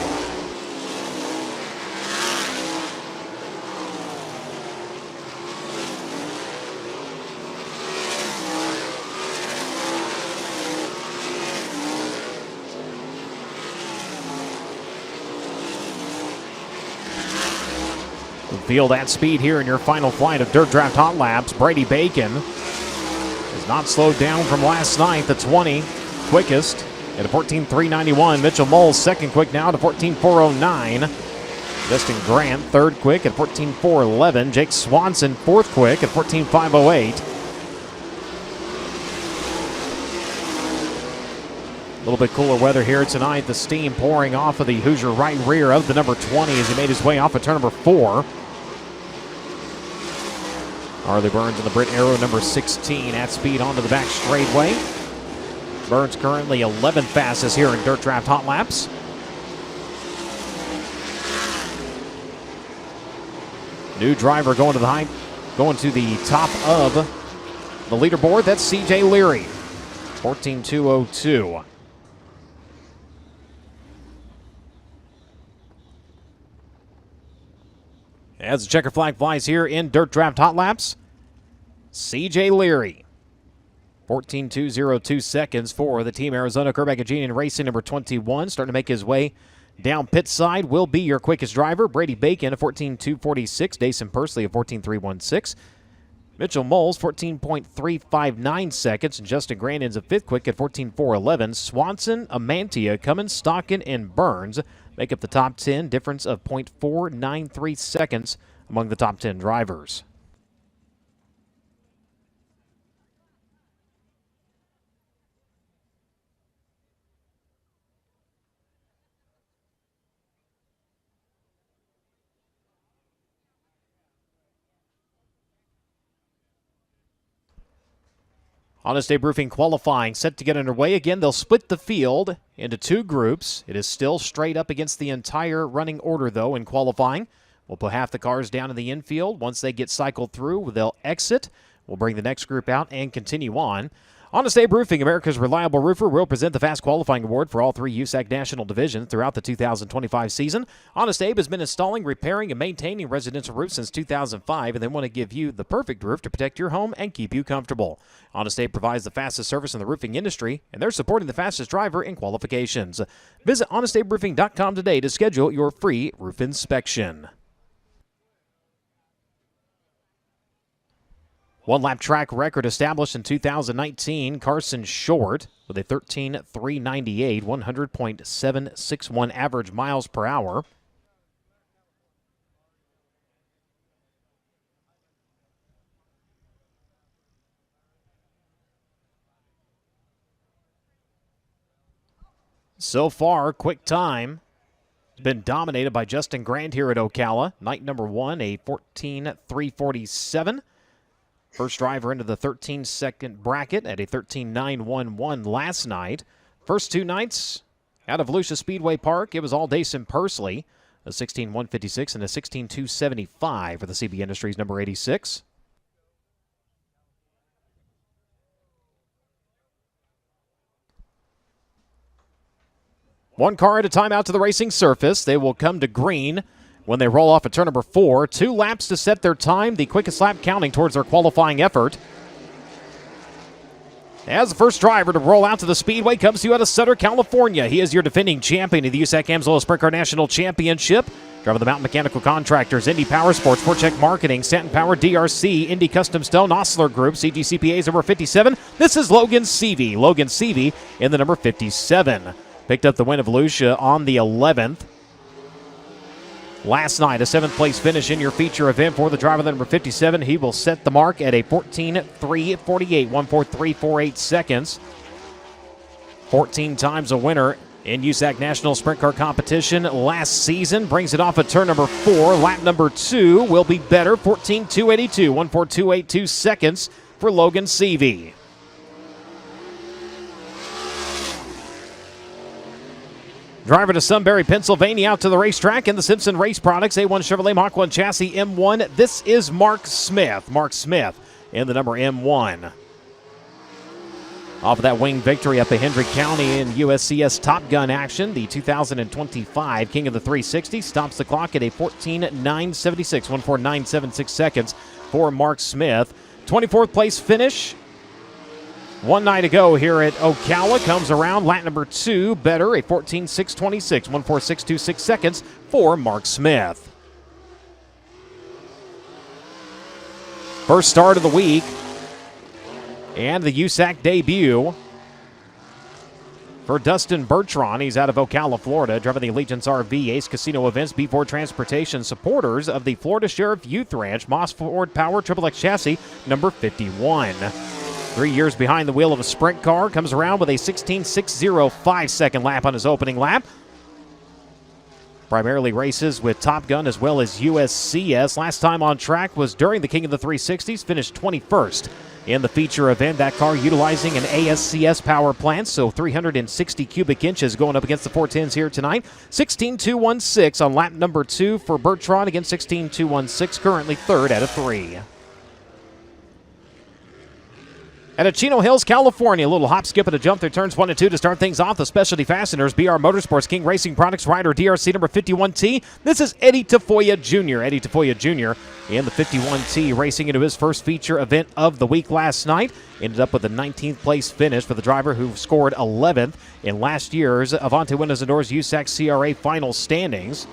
Field at speed here in your final flight of Dirt Draft Hot Laps. Brady Bacon is Not slowed down from last night. The 20 quickest at a 14.391. Mitchell Moles second quick now at a 14.409. Justin Grant third quick at 14.411. Jake Swanson fourth quick at 14.508. A little bit cooler weather here tonight. The steam pouring off of the Hoosier right rear of the number 20 as he made his way off of turn number 4. Harley Burns and the Brit Aero number 16 at speed onto the back straightaway. Burns currently 11th fastest here in Dirt Draft Hot Laps. New driver going to the top of the leaderboard. That's CJ Leary, 14.202. As the checker flag flies here in Dirt Draft Hot Laps, CJ Leary, 14.202 seconds for the Team Arizona Kerbeck-Agenian Racing number 21. Starting to make his way down pit side will be your quickest driver. Brady Bacon, a 14.246. Dason Pursley, a 14.316. Mitchell Moles, 14.359 seconds. And Justin Grandin's a fifth quick at 14.411. Swanson, Amantia, Cummins, Stockin, and Burns make up the top 10, difference of 0.493 seconds among the top 10 drivers. Honest Abe Roofing qualifying set to get underway. Again, they'll split the field into two groups. It is still straight up against the entire running order, though, in qualifying. We'll put half the cars down in the infield. Once they get cycled through, they'll exit. We'll bring the next group out and continue on. Honest Abe Roofing, America's reliable roofer, will present the Fast Qualifying Award for all three USAC National Divisions throughout the 2025 season. Honest Abe has been installing, repairing, and maintaining residential roofs since 2005, and they want to give you the perfect roof to protect your home and keep you comfortable. Honest Abe provides the fastest service in the roofing industry, and they're supporting the fastest driver in qualifications. Visit honestaberoofing.com today to schedule your free roof inspection. One-lap track record established in 2019. Carson Short with a 13.398, 100.761 average miles per hour. So far, quick time has been dominated by Justin Grant here at Ocala. Night number 1, a 14.347. First driver into the 13-second bracket at a 13.911 last night. First two nights out of Volusia Speedway Park, it was all Dason Pursley, a 16.156 and a 16.275 for the CB Industries number 86. One car at a time out to the racing surface. They will come to green when they roll off at turn number 4. 2 laps to set their time, the quickest lap counting towards their qualifying effort. As the first driver to roll out to the Speedway comes to you out of Sutter, California. He is your defending champion of the USAC Amsoil Sprint Car National Championship. Driver of the Mountain Mechanical Contractors, Indy Power Sports, ForCheck Marketing, Stanton Power, DRC, Indy Custom Stone, Osler Group, CGCPA's number 57. This is Logan Seavey. Logan Seavey in the number 57. Picked up the win of Volusia on the 11th. Last night, a 7th place finish in your feature event for the driver, number 57. He will set the mark at a 14.348, 14348 seconds. 14 times a winner in USAC National Sprint Car Competition last season. Brings it off at turn number 4. Lap number 2 will be better, 14.282, 14282 seconds for Logan Seavey. Driver to Sunbury, Pennsylvania, out to the racetrack in the Simpson Race Products A1 Chevrolet Mach 1 chassis M1. This is Mark Smith. Mark Smith in the number M1. Off of that wing victory up at Hendrick County in USCS Top Gun action, the 2025 King of the 360 stops the clock at a 14.976, 14976 seconds for Mark Smith. 24th place finish. One night ago here at Ocala, comes around lap number 2, better, a 14.626, 14626 seconds for Mark Smith. First start of the week And the USAC debut for Dustin Bertrand. He's out of Ocala, Florida, driving the Allegiance RV, Ace Casino Events, B4 Transportation, supporters of the Florida Sheriff Youth Ranch, Moss Ford Power, XXX chassis, number 51. 3 years behind the wheel of a sprint car, comes around with a 16.605 second lap on his opening lap. Primarily races with Top Gun as well as USCS. Last time on track was during the King of the 360s, finished 21st. In the feature event, that car utilizing an ASCS power plant, so 360 cubic inches going up against the 410s here tonight. 16.216 on lap number 2 for Bertrand, again 16.216, currently third out of 3. At Chino Hills, California, a little hop, skip, and a jump through turns 1 and 2 to start things off. The Specialty Fasteners, BR Motorsports, King Racing Products, rider DRC number 51T. This is Eddie Tafoya Jr. Eddie Tafoya Jr. in the 51T, racing into his first feature event of the week last night. Ended up with a 19th place finish for the driver who scored 11th in last year's Avante Windows and Doors USAC CRA final standings.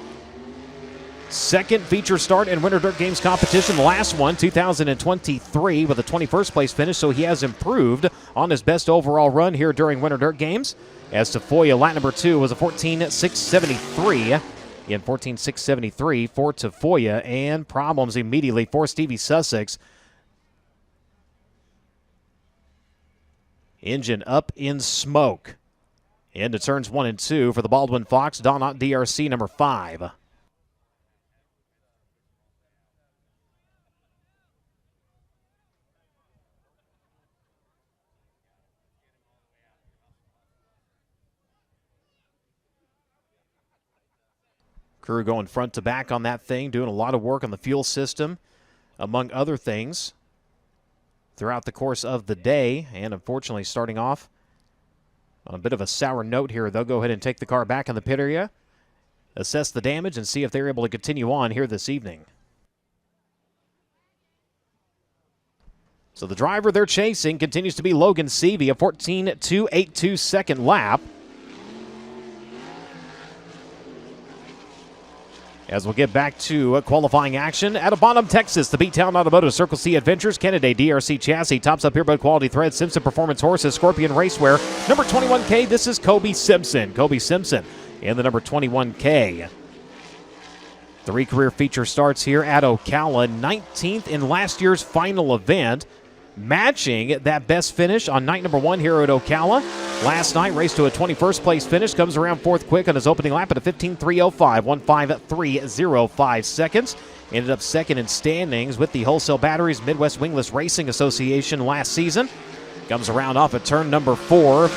Second feature start in Winter Dirt Games competition. The last one, 2023, with a 21st place finish, so he has improved on his best overall run here during Winter Dirt Games. As Tafoya, lap number 2 was a 14.673. In 14.673 for Tafoya, and problems immediately for Stevie Sussex. Engine up in smoke. Into turns 1 and 2 for the Baldwin Fox, Donut DRC number 5. Crew going front to back on that thing, doing a lot of work on the fuel system, among other things, throughout the course of the day. And unfortunately, starting off on a bit of a sour note here, they'll go ahead and take the car back in the pit area, assess the damage, and see if they're able to continue on here this evening. So the driver they're chasing continues to be Logan Seavey, a 14.282 second lap. As we'll get back to qualifying action at Bonham, Texas, the B-Town Automotive Circle C Adventures, Kennedy DRC Chassis, tops up here by Quality Thread, Simpson Performance Horses, Scorpion Racewear, number 21K, this is Kobe Simpson. Kobe Simpson in the number 21K. 3 career feature starts here at Ocala, 19th in last year's final event, matching that best finish on night number 1 here at Ocala. Last night, raced to a 21st place finish, comes around 4th quick on his opening lap at a 15.305, 1.5305 seconds. Ended up second in standings with the Wholesale Batteries Midwest Wingless Racing Association last season. Comes around off at turn number 4,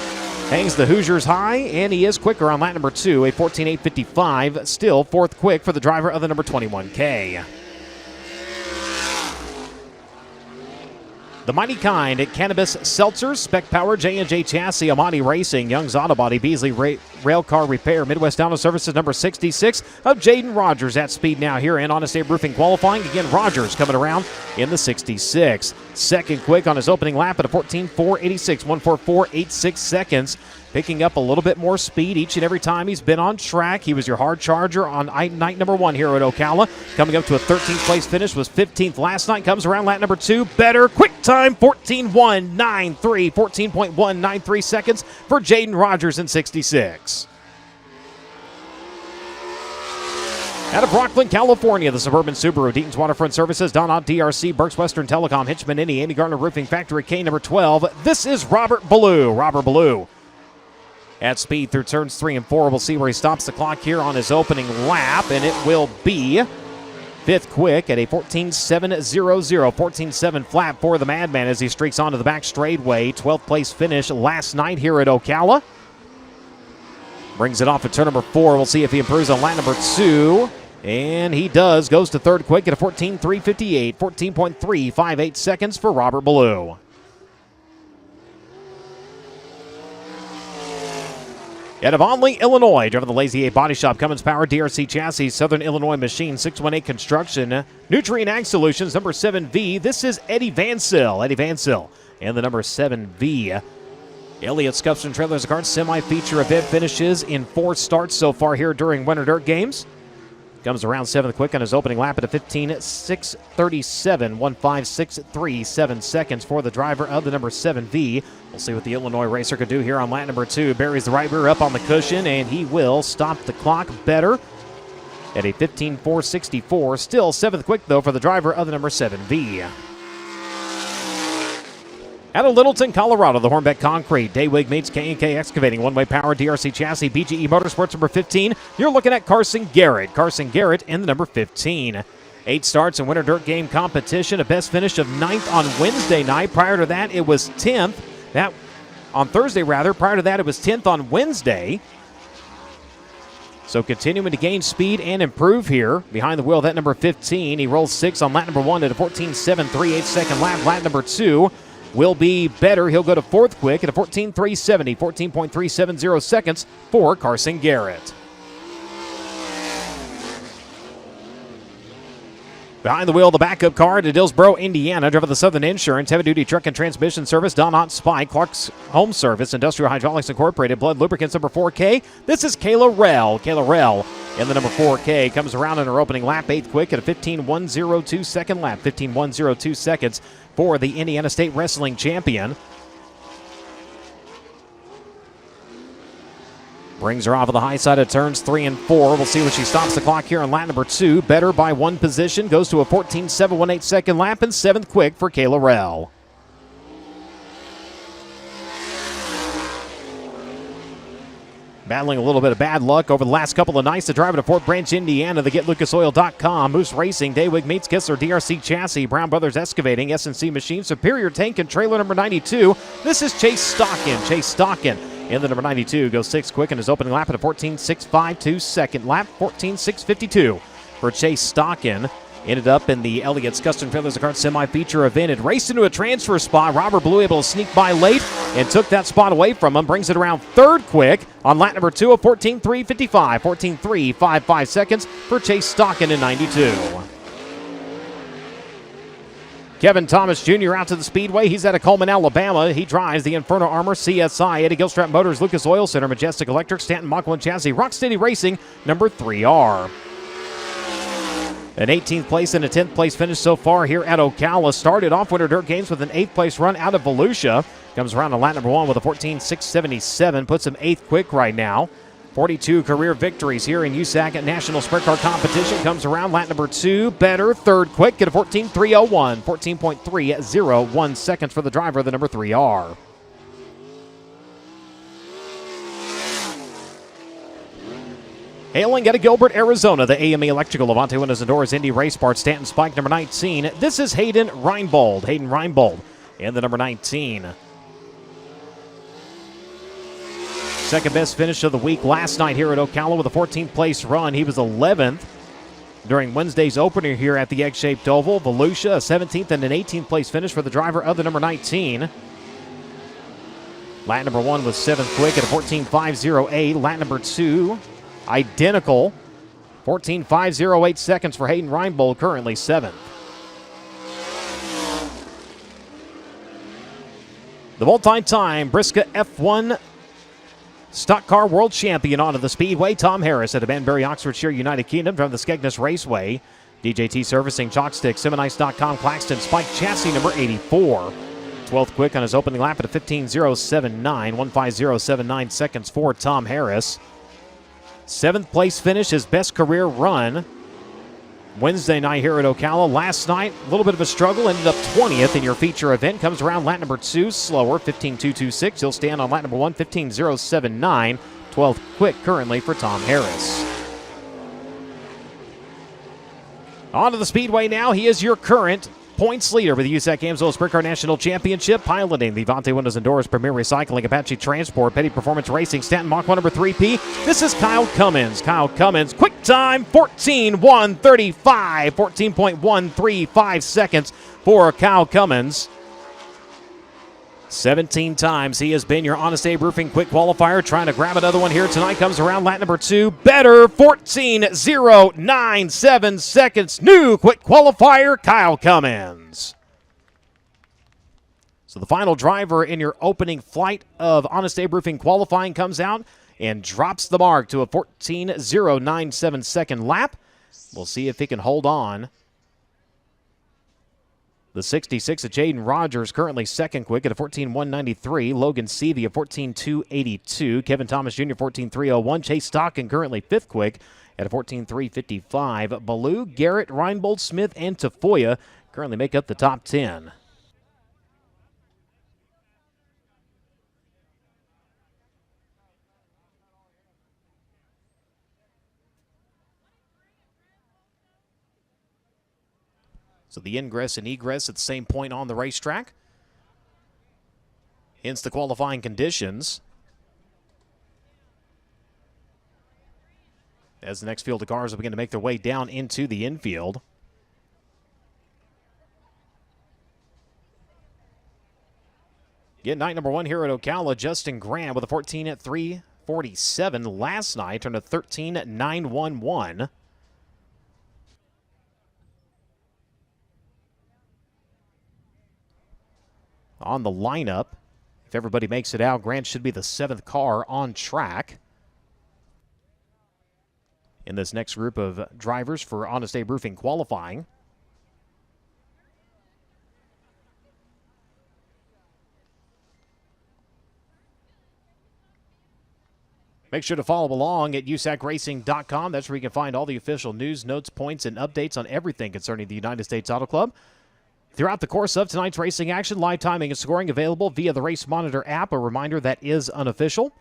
hangs the Hoosiers high, and he is quicker on lap number 2, a 14.855, still 4th quick for the driver of the number 21K. The Mighty Kind at Cannabis Seltzers, Spec Power, J&J Chassis, Amati Racing, Young's Auto Body, Beasley Rail Car Repair, Midwest Auto Services, number 66 of Jaden Rogers at speed now here in Honest Abe Roofing qualifying. Again, Rogers coming around in the 66. Second quick on his opening lap at a 14.486, 1.4486 seconds. Picking up a little bit more speed each and every time he's been on track. He was your hard charger on night number 1 here at Ocala. Coming up to a 13th place finish, was 15th last night. Comes around lap number 2, better. Quick time, 14.193, 14.193 seconds for Jaden Rogers in 66. Out of Rockland, California, the Suburban Subaru, Deaton's Waterfront Services, Donut DRC, Berks Western Telecom, Hitchman Indy, Andy Garner Roofing Factory, K number 12. This is Robert Ballou. Robert Ballou at speed through turns 3 and 4. We'll see where he stops the clock here on his opening lap, and it will be 5th quick at a 14.700, 14.7 flat for the Madman as he streaks onto the back straightaway. 12th place finish last night here at Ocala. Brings it off at turn number 4. We'll see if he improves on lap number 2. And he does. Goes to 3rd quick at a 14.358, 14.358 seconds for Robert Ballou. Out of Onley, Illinois, driving the Lazy A Body Shop, Cummins Power, DRC Chassis, Southern Illinois Machine, 618 Construction, Nutrient Ag Solutions, number 7V. This is Eddie Vansil. Eddie Vansil and the number 7V. Elliott Scuffs and Trailers Cart semi-feature event finishes in 4 starts so far here during Winter Dirt Games. Comes around 7th quick on his opening lap at a 15.637, 1.563 seconds for the driver of the number 7V. We'll see what the Illinois racer could do here on lap number 2. Buries the right rear up on the cushion, and he will stop the clock better at a 15.464. Still 7th quick, though, for the driver of the number 7V. Out of Littleton, Colorado, the Hornbeck Concrete, Daywig meets K&K Excavating, one-way power, DRC Chassis, BGE Motorsports number 15. You're looking at Carson Garrett. Carson Garrett in the number 15. 8 starts in Winter Dirt Game competition, a best finish of 9th on Wednesday night. Prior to that, it was 10th. On Thursday, rather. Prior to that, it was 10th on Wednesday. So continuing to gain speed and improve here. Behind the wheel, that number 15. He rolls 6 on lap number 1 at a 14.738 second lap. Lap number 2 will be better. He'll go to 4th quick at a 14.370, 14.370 seconds for Carson Garrett. Behind the wheel, the backup car to Dillsboro, Indiana, driven the Southern Insurance, heavy-duty truck and transmission service, Don Ott Spy, Clark's Home Service, Industrial Hydraulics Incorporated, Blood Lubricants number 4K. This is Kayla Rell. Kayla Rell in the number 4K comes around in her opening lap, 8th quick at a 15.102 second lap, 15.102 seconds for the Indiana State Wrestling Champion. Brings her off of the high side of turns 3 and 4. We'll see when she stops the clock here on lap number 2. Better by 1 position. Goes to a 14.718 second lap and 7th quick for Kayla Rell. Battling a little bit of bad luck over the last couple of nights. The driver to Fort Branch, Indiana, the GetLucasOil.com. Moose Racing, Daywig meets Kistler, DRC Chassis, Brown Brothers Excavating, S&C Machine, Superior Tank and Trailer number 92. This is Chase Stockin. Chase Stockin in the number 92 goes 6th quick in his opening lap at a 14.652 second lap, 14.652 for Chase Stockin. Ended up in the Elliott's Custom Trailers of Cart semi-feature event. It raced into a transfer spot. Robert Blue able to sneak by late and took that spot away from him. Brings it around 3rd quick on lap number 2 of 14.355, 14.355 seconds for Chase Stockin in 92. Kevin Thomas Jr. out to the Speedway. He's out of Coleman, Alabama. He drives the Inferno Armor CSI, Eddie Gilstrap Motors, Lucas Oil Center, Majestic Electric, Stanton Mach 1 Chassis, Rocksteady Racing, number 3R. An 18th place and a 10th place finish so far here at Ocala. Started off Winter Dirt Games with an 8th place run out of Volusia. Comes around to lap number 1 with a 14.677. Puts him 8th quick right now. 42 career victories here in USAC National Sprint Car Competition. Comes around lap number 2. Better, 3rd quick at a 14.301. 14.301 seconds for the driver of the number 3R. Hailing out of Gilbert, Arizona, the AME Electrical, Levante Windows and Doors, Indy Race Parts, Stanton Spike, number 19. This is Hayden Reinbold. Hayden Reinbold in the number 19. Second best finish of the week last night here at Ocala with a 14th place run. He was 11th during Wednesday's opener here at the egg-shaped oval. Volusia, a 17th and an 18th place finish for the driver of the number 19. Lap number 1 was 7th quick at a 14.508. Lap number 2, identical. 14.508 seconds for Hayden Reinbold, currently 7th. The multi-time Brisca F1 Stock Car World Champion onto the Speedway, Tom Harris at the Banbury, Oxfordshire, United Kingdom from the Skegness Raceway. DJT Servicing, Chalkstick, Simonice.com, Claxton Spike Chassis number 84. 12th quick on his opening lap at a 15.079, 15079 seconds for Tom Harris. 7th place finish, his best career run Wednesday night here at Ocala. Last night, a little bit of a struggle, ended up 20th in your feature event. Comes around lap number 2, slower, 15.226. He'll stand on lap number 1, 15.079. 12th quick currently for Tom Harris. On to the Speedway now. He is your current points leader with the USAC Amsoil Sprint Car National Championship, piloting the Vontae Windows and Doors, Premier Recycling, Apache Transport, Petty Performance Racing, Stanton Mach 1 number 3P. This is Kyle Cummins. Kyle Cummins, quick time, 14.135, 14.135 seconds for Kyle Cummins. 17 times he has been your Honest Abe Roofing quick qualifier. Trying to grab another one here tonight. Comes around lap number 2. Better, 14.097 seconds. New quick qualifier, Kyle Cummins. So the final driver in your opening flight of Honest Abe Roofing qualifying comes out and drops the mark to a 14.097 second lap. We'll see if he can hold on. The 66 of Jaden Rogers currently second quick at a 14.193. Logan Seavey at 14.282. Kevin Thomas Jr. 14.301. Chase Stockton currently fifth quick at a 14.355. Ballou, Garrett, Reinbold, Smith, and Tafoya currently make up the top 10. So the ingress and egress at the same point on the racetrack. Hence the qualifying conditions. As the next field of cars will begin to make their way down into the infield. Get night number one here at Ocala. Justin Graham with a 14 at 3:47 last night, turned a 13 at 9:11. On the lineup, if everybody makes it out, Grant should be the 7th car on track. In this next group of drivers for Honest Abe Roofing qualifying. Make sure to follow along at USACRacing.com. That's where you can find all the official news, notes, points, and updates on everything concerning the United States Auto Club. Throughout the course of tonight's racing action, live timing and scoring available via the Race Monitor app, a reminder that is unofficial,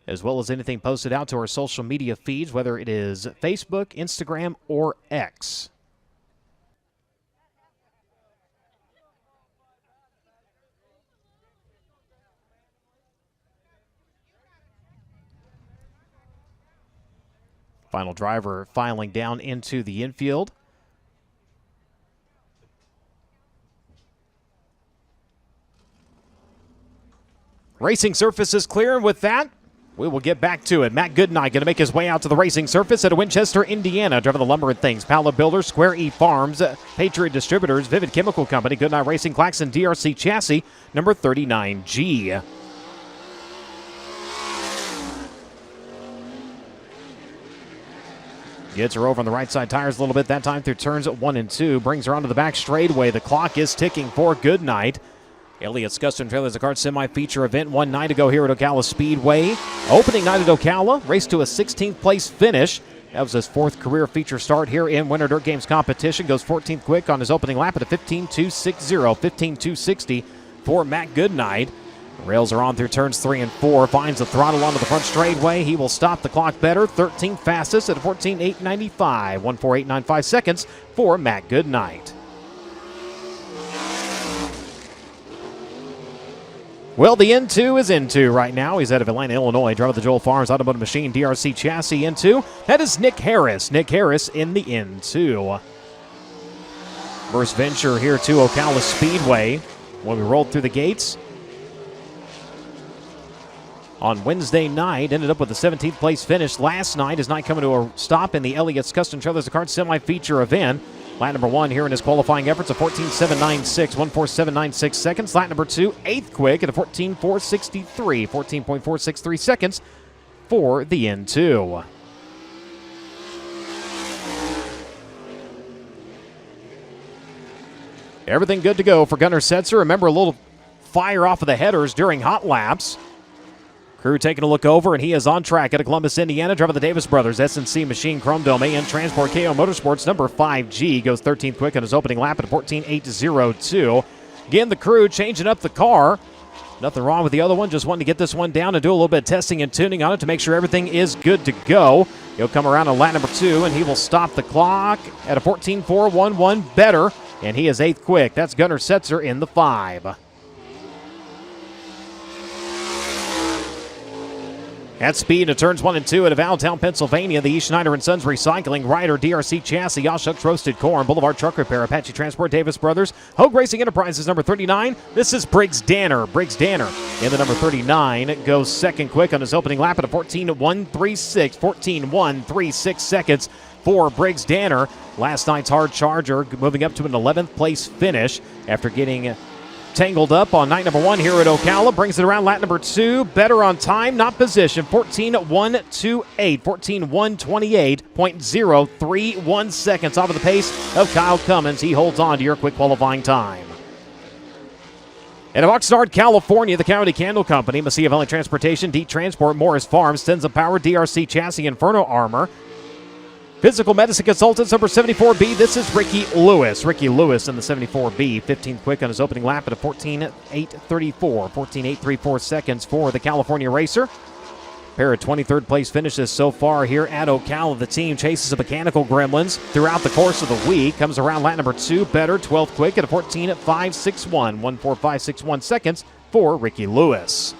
as well as anything posted out to our social media feeds, whether it is Facebook, Instagram, or X. Final driver filing down into the infield. Racing surface is clear, and with that, we will get back to it. Matt Goodnight going to make his way out to the racing surface at Winchester, Indiana, driving the Lumber and Things, Pala Builders, Square E Farms, Patriot Distributors, Vivid Chemical Company, Goodnight Racing, Claxon DRC Chassis, number 39G. Gets her over on the right side tires a little bit, that time through turns 1 and 2. Brings her onto the back straightaway. The clock is ticking for Goodnight. Elliott Custom Trailers, a kart semi-feature event. 1 night ago here at Ocala Speedway. Opening night at Ocala, raced to a 16th place finish. That was his 4th career feature start here in Winter Dirt Games competition. Goes 14th quick on his opening lap at a 15.260, 15.260 for Matt Goodnight. Rails are on through turns 3 and 4. Finds the throttle onto the front straightaway. He will stop the clock better. 13th fastest at 14.895. 14895 seconds for Matt Goodnight. Well, the N2 is N2 right now. He's out of Atlanta, Illinois. Driving the Joel Farms Automotive Machine DRC Chassis N2. That is Nick Harris. Nick Harris in the N2. First venture here to Ocala Speedway when we rolled through the gates on Wednesday night. Ended up with a 17th place finish last night. His night coming to a stop in the Elliott's Custom Trailers, the kart semi-feature event. Lap number 1 here in his qualifying efforts, a 14.796, 147.96 seconds. Lap number 2, 8th quick at a 14.463, 14.463 seconds for the N2. Everything good to go for Gunnar Setzer. Remember, a little fire off of the headers during hot laps. Crew taking a look over, and he is on track at Columbus, Indiana, driving the Davis Brothers S&C Machine Chrome Dome and Transport KO Motorsports number 5G. Goes 13th quick on his opening lap at a 14.802. Again, the crew changing up the car. Nothing wrong with the other one, just wanting to get this one down and do a little bit of testing and tuning on it to make sure everything is good to go. He'll come around on lap number 2, and he will stop the clock at a 14.411 better, and he is 8th quick. That's Gunnar Setzer in the 5. At speed at turns 1 and 2 at Valtown, Pennsylvania, the E. Schneider & Sons Recycling, Ryder, DRC Chassis, Yashuk's Roasted Corn, Boulevard Truck Repair, Apache Transport, Davis Brothers, Hogue Racing Enterprises, number 39. This is Briggs Danner. Briggs Danner in the number 39 goes 2nd quick on his opening lap at a 14.136, 14.136 seconds for Briggs Danner. Last night's hard charger moving up to an 11th place finish after getting tangled up on night number 1 here at Ocala. Brings it around lap number 2. Better on time, not position. 14.128. 14.128.031 seconds off of the pace of Kyle Cummins. He holds on to your quick qualifying time. And of Oxnard, California, the Coyote Candle Company, Mesilla Valley Transportation, Deep Transport, Morris Farms, Stenza Power, DRC Chassis, Inferno Armor. Physical Medicine Consultants, number 74B, this is Ricky Lewis. Ricky Lewis in the 74B, 15th quick on his opening lap at a 14.834. 14.834 seconds for the California racer. Pair of 23rd place finishes so far here at Ocala. The team chases the mechanical gremlins throughout the course of the week. Comes around lap number 2, better, 12th quick at a 14.561. 14.561 seconds for Ricky Lewis.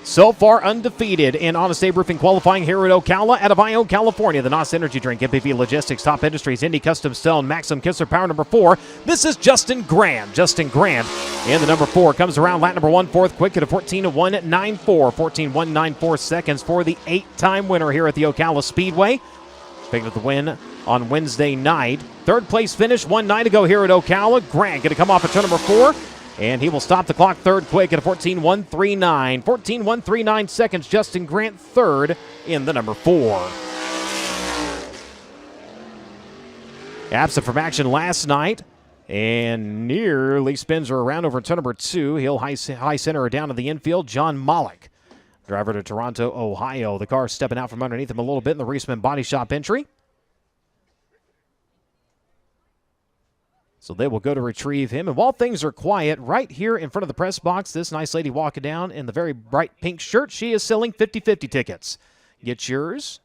So far undefeated in Honest Abe Roofing qualifying here at Ocala. Out of Ione, California, the NOS Energy Drink, MPV Logistics, Top Industries, Indy Custom Stone, Maxim Kissler Power number 4. This is Justin Grant. Justin Grant in the number 4 comes around lap number 1, 4th quick at a 14.194. 14.194 seconds for the 8-time winner here at the Ocala Speedway. Picking up the win on Wednesday night. 3rd place finish 1 night ago here at Ocala. Grant going to come off at turn number 4. And he will stop the clock 3rd quick at a 14.139. 14.139 seconds. Justin Grant 3rd in the number 4. Absent from action last night and nearly spins her around over turn number 2. He'll high center her down to the infield. John Mollick, driver to Toronto, Ohio. The car stepping out from underneath him a little bit in the Reisman Body Shop entry. So they will go to retrieve him. And while things are quiet, right here in front of the press box, this nice lady walking down in the very bright pink shirt, she is selling 50-50 tickets. Get yours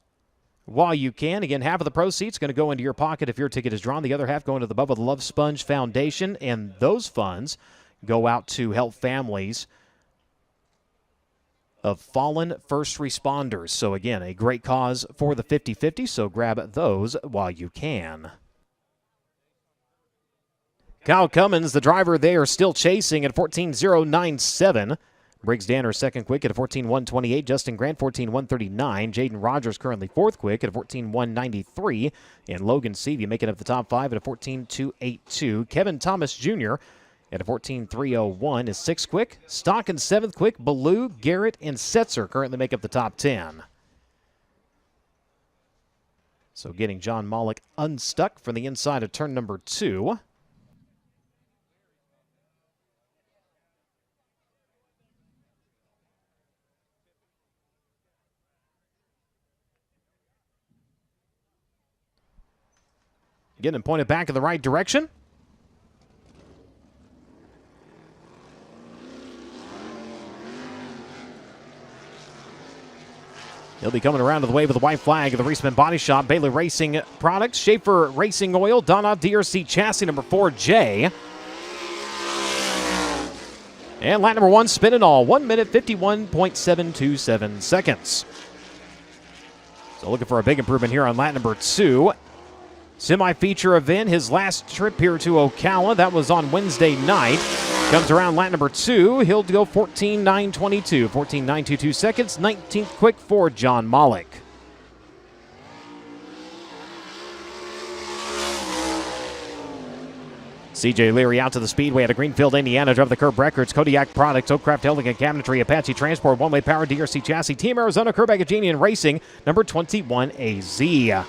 while you can. Again, half of the proceeds going to go into your pocket if your ticket is drawn. The other half going to the Bubba the Love Sponge Foundation. And those funds go out to help families of fallen first responders. So again, a great cause for the 50-50. So grab those while you can. Kyle Cummins, the driver, they are still chasing at 14.097. Briggs Danner second quick at a 14.128. Justin Grant 14.139. Jaden Rogers currently 4th quick at a 14.193. And Logan Seavey making up the top 5 at a 14.282. Kevin Thomas Jr. at a 14.301 is 6th quick. Stock and 7th quick. Ballou, Garrett, and Setzer currently make up the top 10. So getting John Mollick unstuck from the inside of turn number 2. Getting him pointed back in the right direction. He'll be coming around to the wave of the white flag of the Reisman Body Shop, Bailey Racing Products, Schaefer Racing Oil, Donna DRC Chassis number 4J. And lap number 1 spin and all, 1 minute 51.727 seconds. So looking for a big improvement here on lap number 2. Semi-feature event, his last trip here to Ocala. That was on Wednesday night. Comes around lap number 2. He'll go 14.922. 14.922 seconds. 19th quick for John Mollick. CJ Leary out to the Speedway out of Greenfield, Indiana. Drive the Curb Records, Kodiak Products, Oakcraft Elegant Cabinetry, Apache Transport, One Way Power, DRC Chassis, Team Arizona, Curb Agagenian Racing, number 21AZ.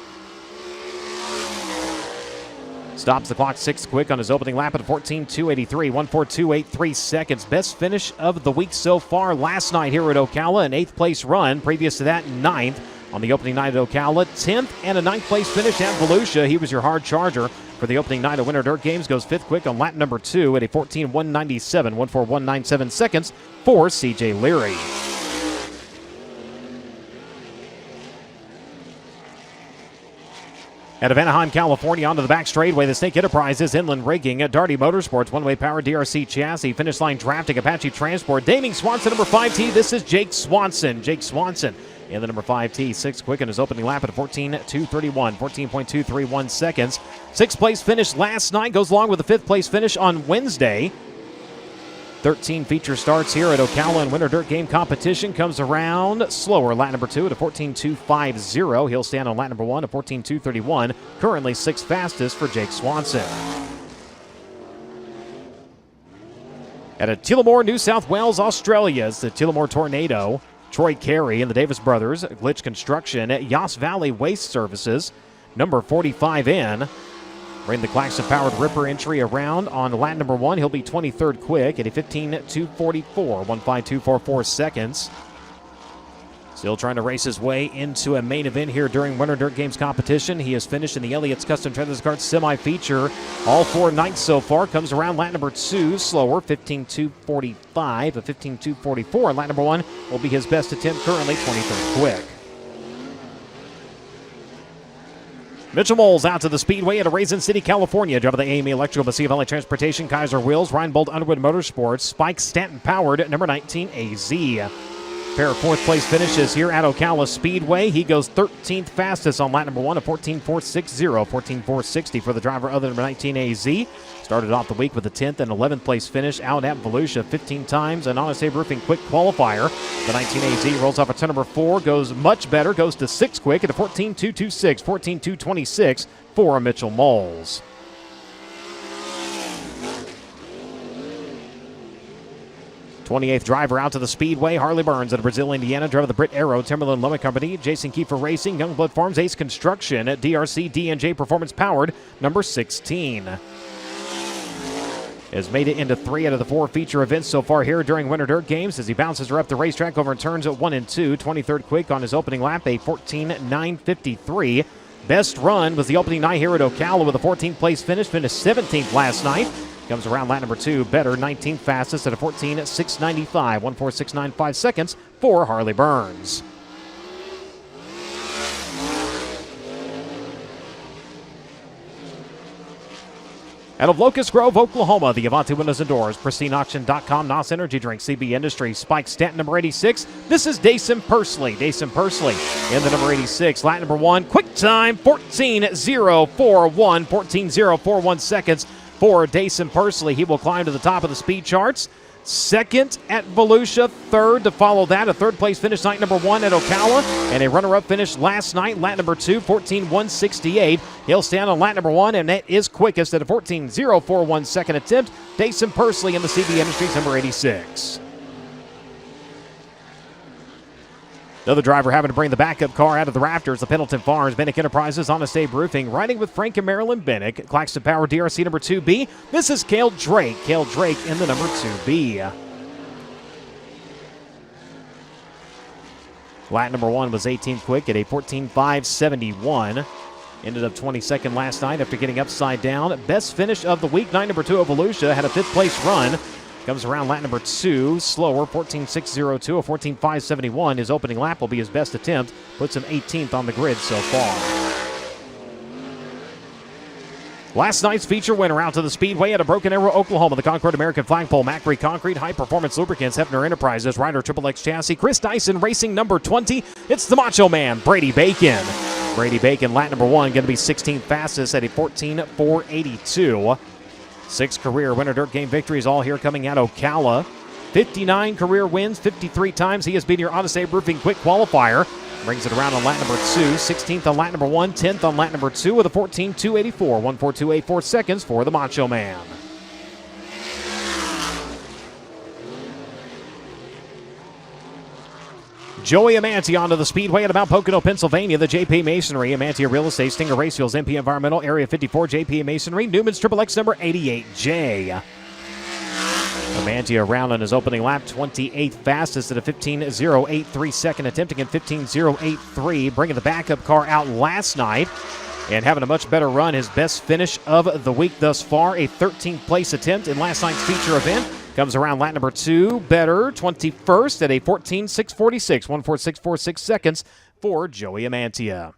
Stops the clock 6th quick on his opening lap at 14.283, 1.4283 seconds. Best finish of the week so far last night here at Ocala, an 8th place run. Previous to that, 9th on the opening night at Ocala. 10th and a 9th place finish at Volusia. He was your hard charger for the opening night of Winter Dirt Games. Goes 5th quick on lap number 2 at a 14.197, 1.4197 seconds for CJ Leary. Out of Anaheim, California, onto the back straightaway, the Snake Enterprises, Inland Rigging, Darty Motorsports, One Way Power, DRC Chassis, Finish Line Drafting, Apache Transport, Daming Swanson, number 5T. This is Jake Swanson. Jake Swanson in the number 5T, 6th quick in his opening lap at 14.231, 14.231 seconds. 6th place finish last night goes along with the 5th place finish on Wednesday. 13 feature starts here at Ocala, and Winter Dirt Game competition comes around slower. Lap number 2 at a 14.250. He'll stand on lap number 1 at 14.231. Currently 6th fastest for Jake Swanson. At a Tillamore, New South Wales, Australia, it's the Tillamore Tornado. Troy Carey and the Davis brothers. Glitch Construction at Yoss Valley Waste Services. Number 45 in. Bring the Claxon-powered Ripper entry around on lap number 1. He'll be 23rd quick at a 15.244, 1.5244 seconds. Still trying to race his way into a main event here during Winter Dirt Games competition. He has finished in the Elliott's Custom Trailers Kart semi-feature. All 4 nights so far. Comes around lap number 2, slower, 15.245, a 15.244. Lap number 1 will be his best attempt, currently 23rd quick. Mitchell Moles out to the Speedway at Raisin City, California. Driver the AME Electrical, Mesilla Valley Transportation, Kaiser Wheels, Reinbold Underwood Motorsports, Spike Stanton powered, number 19 AZ. Pair of 4th place finishes here at Ocala Speedway. He goes 13th fastest on lap number 1, a 14.460, 14.460 for the driver other number 19 AZ. Started off the week with a 10th and 11th place finish out at Volusia 15 times. An Honest Abe Roofing quick qualifier. The 19 AZ rolls off a turn number 4, goes much better, goes to 6th quick at a 14.226, 14.226 for Mitchell Moles. '28th driver out to the Speedway, Harley Burns at Brazil, Indiana. Driver the Britt Arrow, Timberland Lowman Company, Jason Kiefer Racing, Youngblood Farms, Ace Construction at DRC D&J Performance Powered, number 16. Has made it into 3 out of the 4 feature events so far here during Winter Dirt Games as he bounces her up the racetrack over turns at 1 and 2. 23rd quick on his opening lap, a 14.953. Best run was the opening night here at Ocala with a 14th place finish, finished 17th last night. Comes around lap number 2, better, 19th fastest at a 14.695, 1.4695 seconds for Harley Burns. Out of Locust Grove, Oklahoma, the Avanti Windows and Doors, PristineAuction.com, NOS Energy Drink, CB Industries, Spike Stanton, number 86. This is Dason Pursley. Dason Pursley in the number 86. Lap number 1, quick time, 14.041, 14.041 seconds for Dason Pursley. He will climb to the top of the speed charts. Second at Volusia, third to follow that. A third place finish night number 1 at Ocala, and a runner-up finish last night, lap number 2, 14.168. He'll stand on lap number 1, and that is quickest at a 14.041 second attempt. Dason Pursley in the CB Industries, number 86. Another driver having to bring the backup car out of the rafters, the Pendleton Farms, Bennick Enterprises, Honest Abe Roofing, riding with Frank and Marilyn Bennick, Claxton Power DRC number 2B. This is Cale Drake. Cale Drake in the number 2B. Lap number 1 was 18th quick at a 14.571. Ended up 22nd last night after getting upside down. Best finish of the week, night number 2 of Volusia, had a 5th place run. Comes around lap number 2, slower, 14.602, a 14.571. His opening lap will be his best attempt. Puts him 18th on the grid so far. Last night's feature winner out to the Speedway at a Broken Arrow, Oklahoma. The Concord American Flagpole, Macri Concrete, High Performance Lubricants, Hefner Enterprises, Ryder XXX Chassis, Chris Dyson Racing number 20. It's the Macho Man, Brady Bacon. Brady Bacon, lap number 1, going to be 16th fastest at a 14.482. 6 career Winter Dirt Game victories, all here coming out of Ocala. 59 career wins, 53 times he has been your Honest Abe Roofing quick qualifier. Brings it around on lap number 2, 16th on lap number 1, 10th on lap number 2 with a 14.284, 1.4284 seconds for the Macho Man. Joey Amanti onto the Speedway at Mount Pocono, Pennsylvania. The JP Masonry, Amanti Real Estate, Stinger Race Fuels, MP Environmental, Area 54, JP Masonry, Newman's XXX number 88J. Amanti around on his opening lap, 28th fastest at a 15.083 second, attempting at 15.083, bringing the backup car out last night and having a much better run. His best finish of the week thus far, a 13th place attempt in last night's feature event. Comes around lap number 2, better, 21st at a 14.646, 1.4646 seconds for Joey Amantia.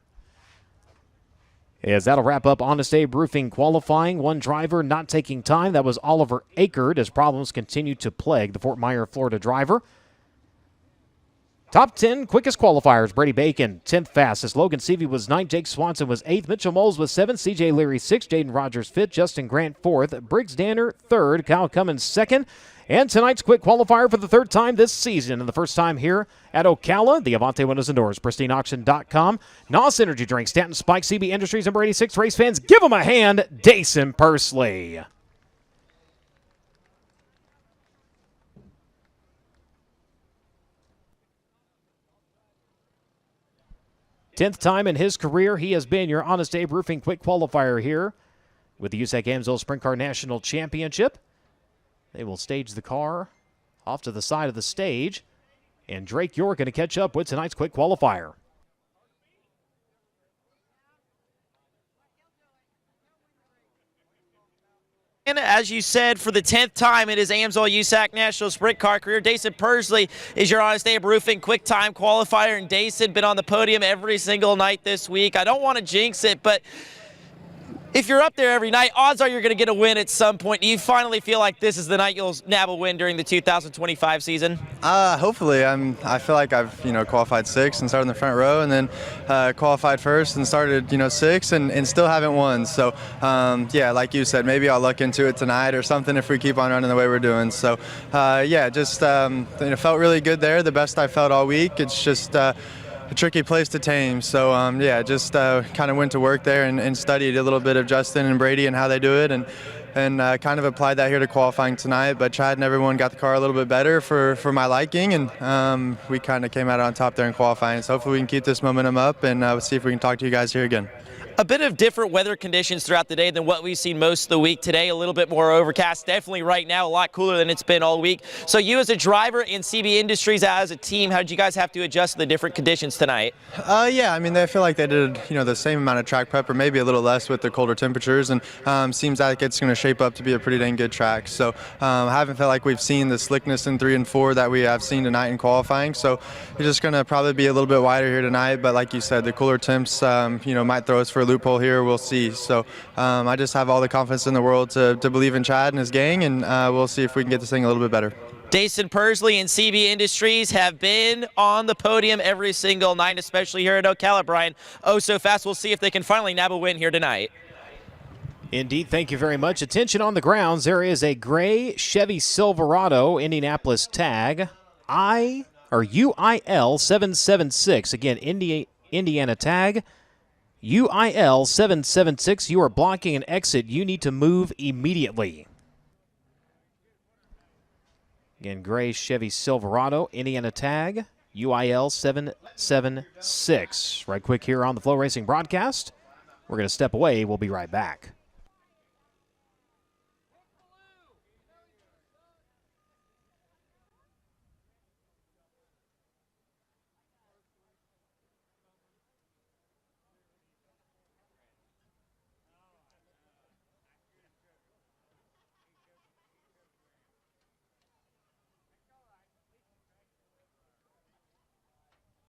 As that'll wrap up Honest Abe Roofing qualifying. One driver not taking time. That was Oliver Akert as problems continue to plague the Fort Myer, Florida driver. Top 10 quickest qualifiers. Brady Bacon, 10th fastest. Logan Seavey was 9th. Jake Swanson was 8th. Mitchell Moles was 7th. CJ Leary 6th. Jaden Rogers 5th. Justin Grant 4th. Briggs Danner 3rd. Kyle Cummins 2nd. And tonight's quick qualifier for the third time this season and the first time here at Ocala, the Avante Windows and Doors, pristineauction.com, NOS Energy Drink, Stanton Spike, CB Industries, number 86. Race fans, give them a hand, Dason Pursley. 10th time in his career he has been your Honest Abe Roofing quick qualifier here with the USAC Amsoil Sprint Car National Championship. They will stage the car off to the side of the stage, and Drake, you're going to catch up with tonight's quick qualifier. And as you said, for the 10th time in his Amsoil USAC National Sprint Car career, Dason Pursley is your Honest Abe Roofing quick time qualifier, and Dason been on the podium every single night this week. I don't want to jinx it, but if you're up there every night, odds are you're going to get a win at some point. Do you finally feel like this is the night you'll nab a win during the 2025 season? Hopefully. I feel like I've qualified 6th and started in the front row, and then qualified first and started 6th and still haven't won. So yeah, like you said, maybe I'll look into it tonight or something if we keep on running the way we're doing. So yeah, just felt really good there. The best I felt all week. It's just a tricky place to tame. So yeah, just kind of went to work there and studied a little bit of Justin and Brady and how they do it, and kind of applied that here to qualifying tonight. But Chad and everyone got the car a little bit better for my liking, and we kind of came out on top there in qualifying. So hopefully we can keep this momentum up, and we'll see if we can talk to you guys here again. A bit of different weather conditions throughout the day than what we've seen most of the week. Today, a little bit more overcast. Definitely right now, a lot cooler than it's been all week. So you as a driver and CB Industries as a team, how did you guys have to adjust to the different conditions tonight? Yeah, I mean, I feel like they did, the same amount of track prep, or maybe a little less with the colder temperatures, and seems like it's going to shape up to be a pretty dang good track. So I haven't felt like we've seen the slickness in 3 and 4 that we have seen tonight in qualifying. So it's just going to probably be a little bit wider here tonight. But like you said, the cooler temps, might throw us for a loophole here. We'll see. So I just have all the confidence in the world to believe in Chad and his gang, and we'll see if we can get this thing a little bit better. Dason Pursley and CB Industries have been on the podium every single night, especially here at Ocala, Brian. Oh, so fast. We'll see if they can finally nab a win here tonight. Indeed, thank you very much. Attention on the grounds. There is a gray Chevy Silverado Indianapolis tag, UIL 776. Again, Indiana tag, UIL 776. You are blocking an exit. You need to move immediately. Again, gray Chevy Silverado, Indiana tag, UIL 776. Right quick here on the FloRacing broadcast. We're going to step away. We'll be right back.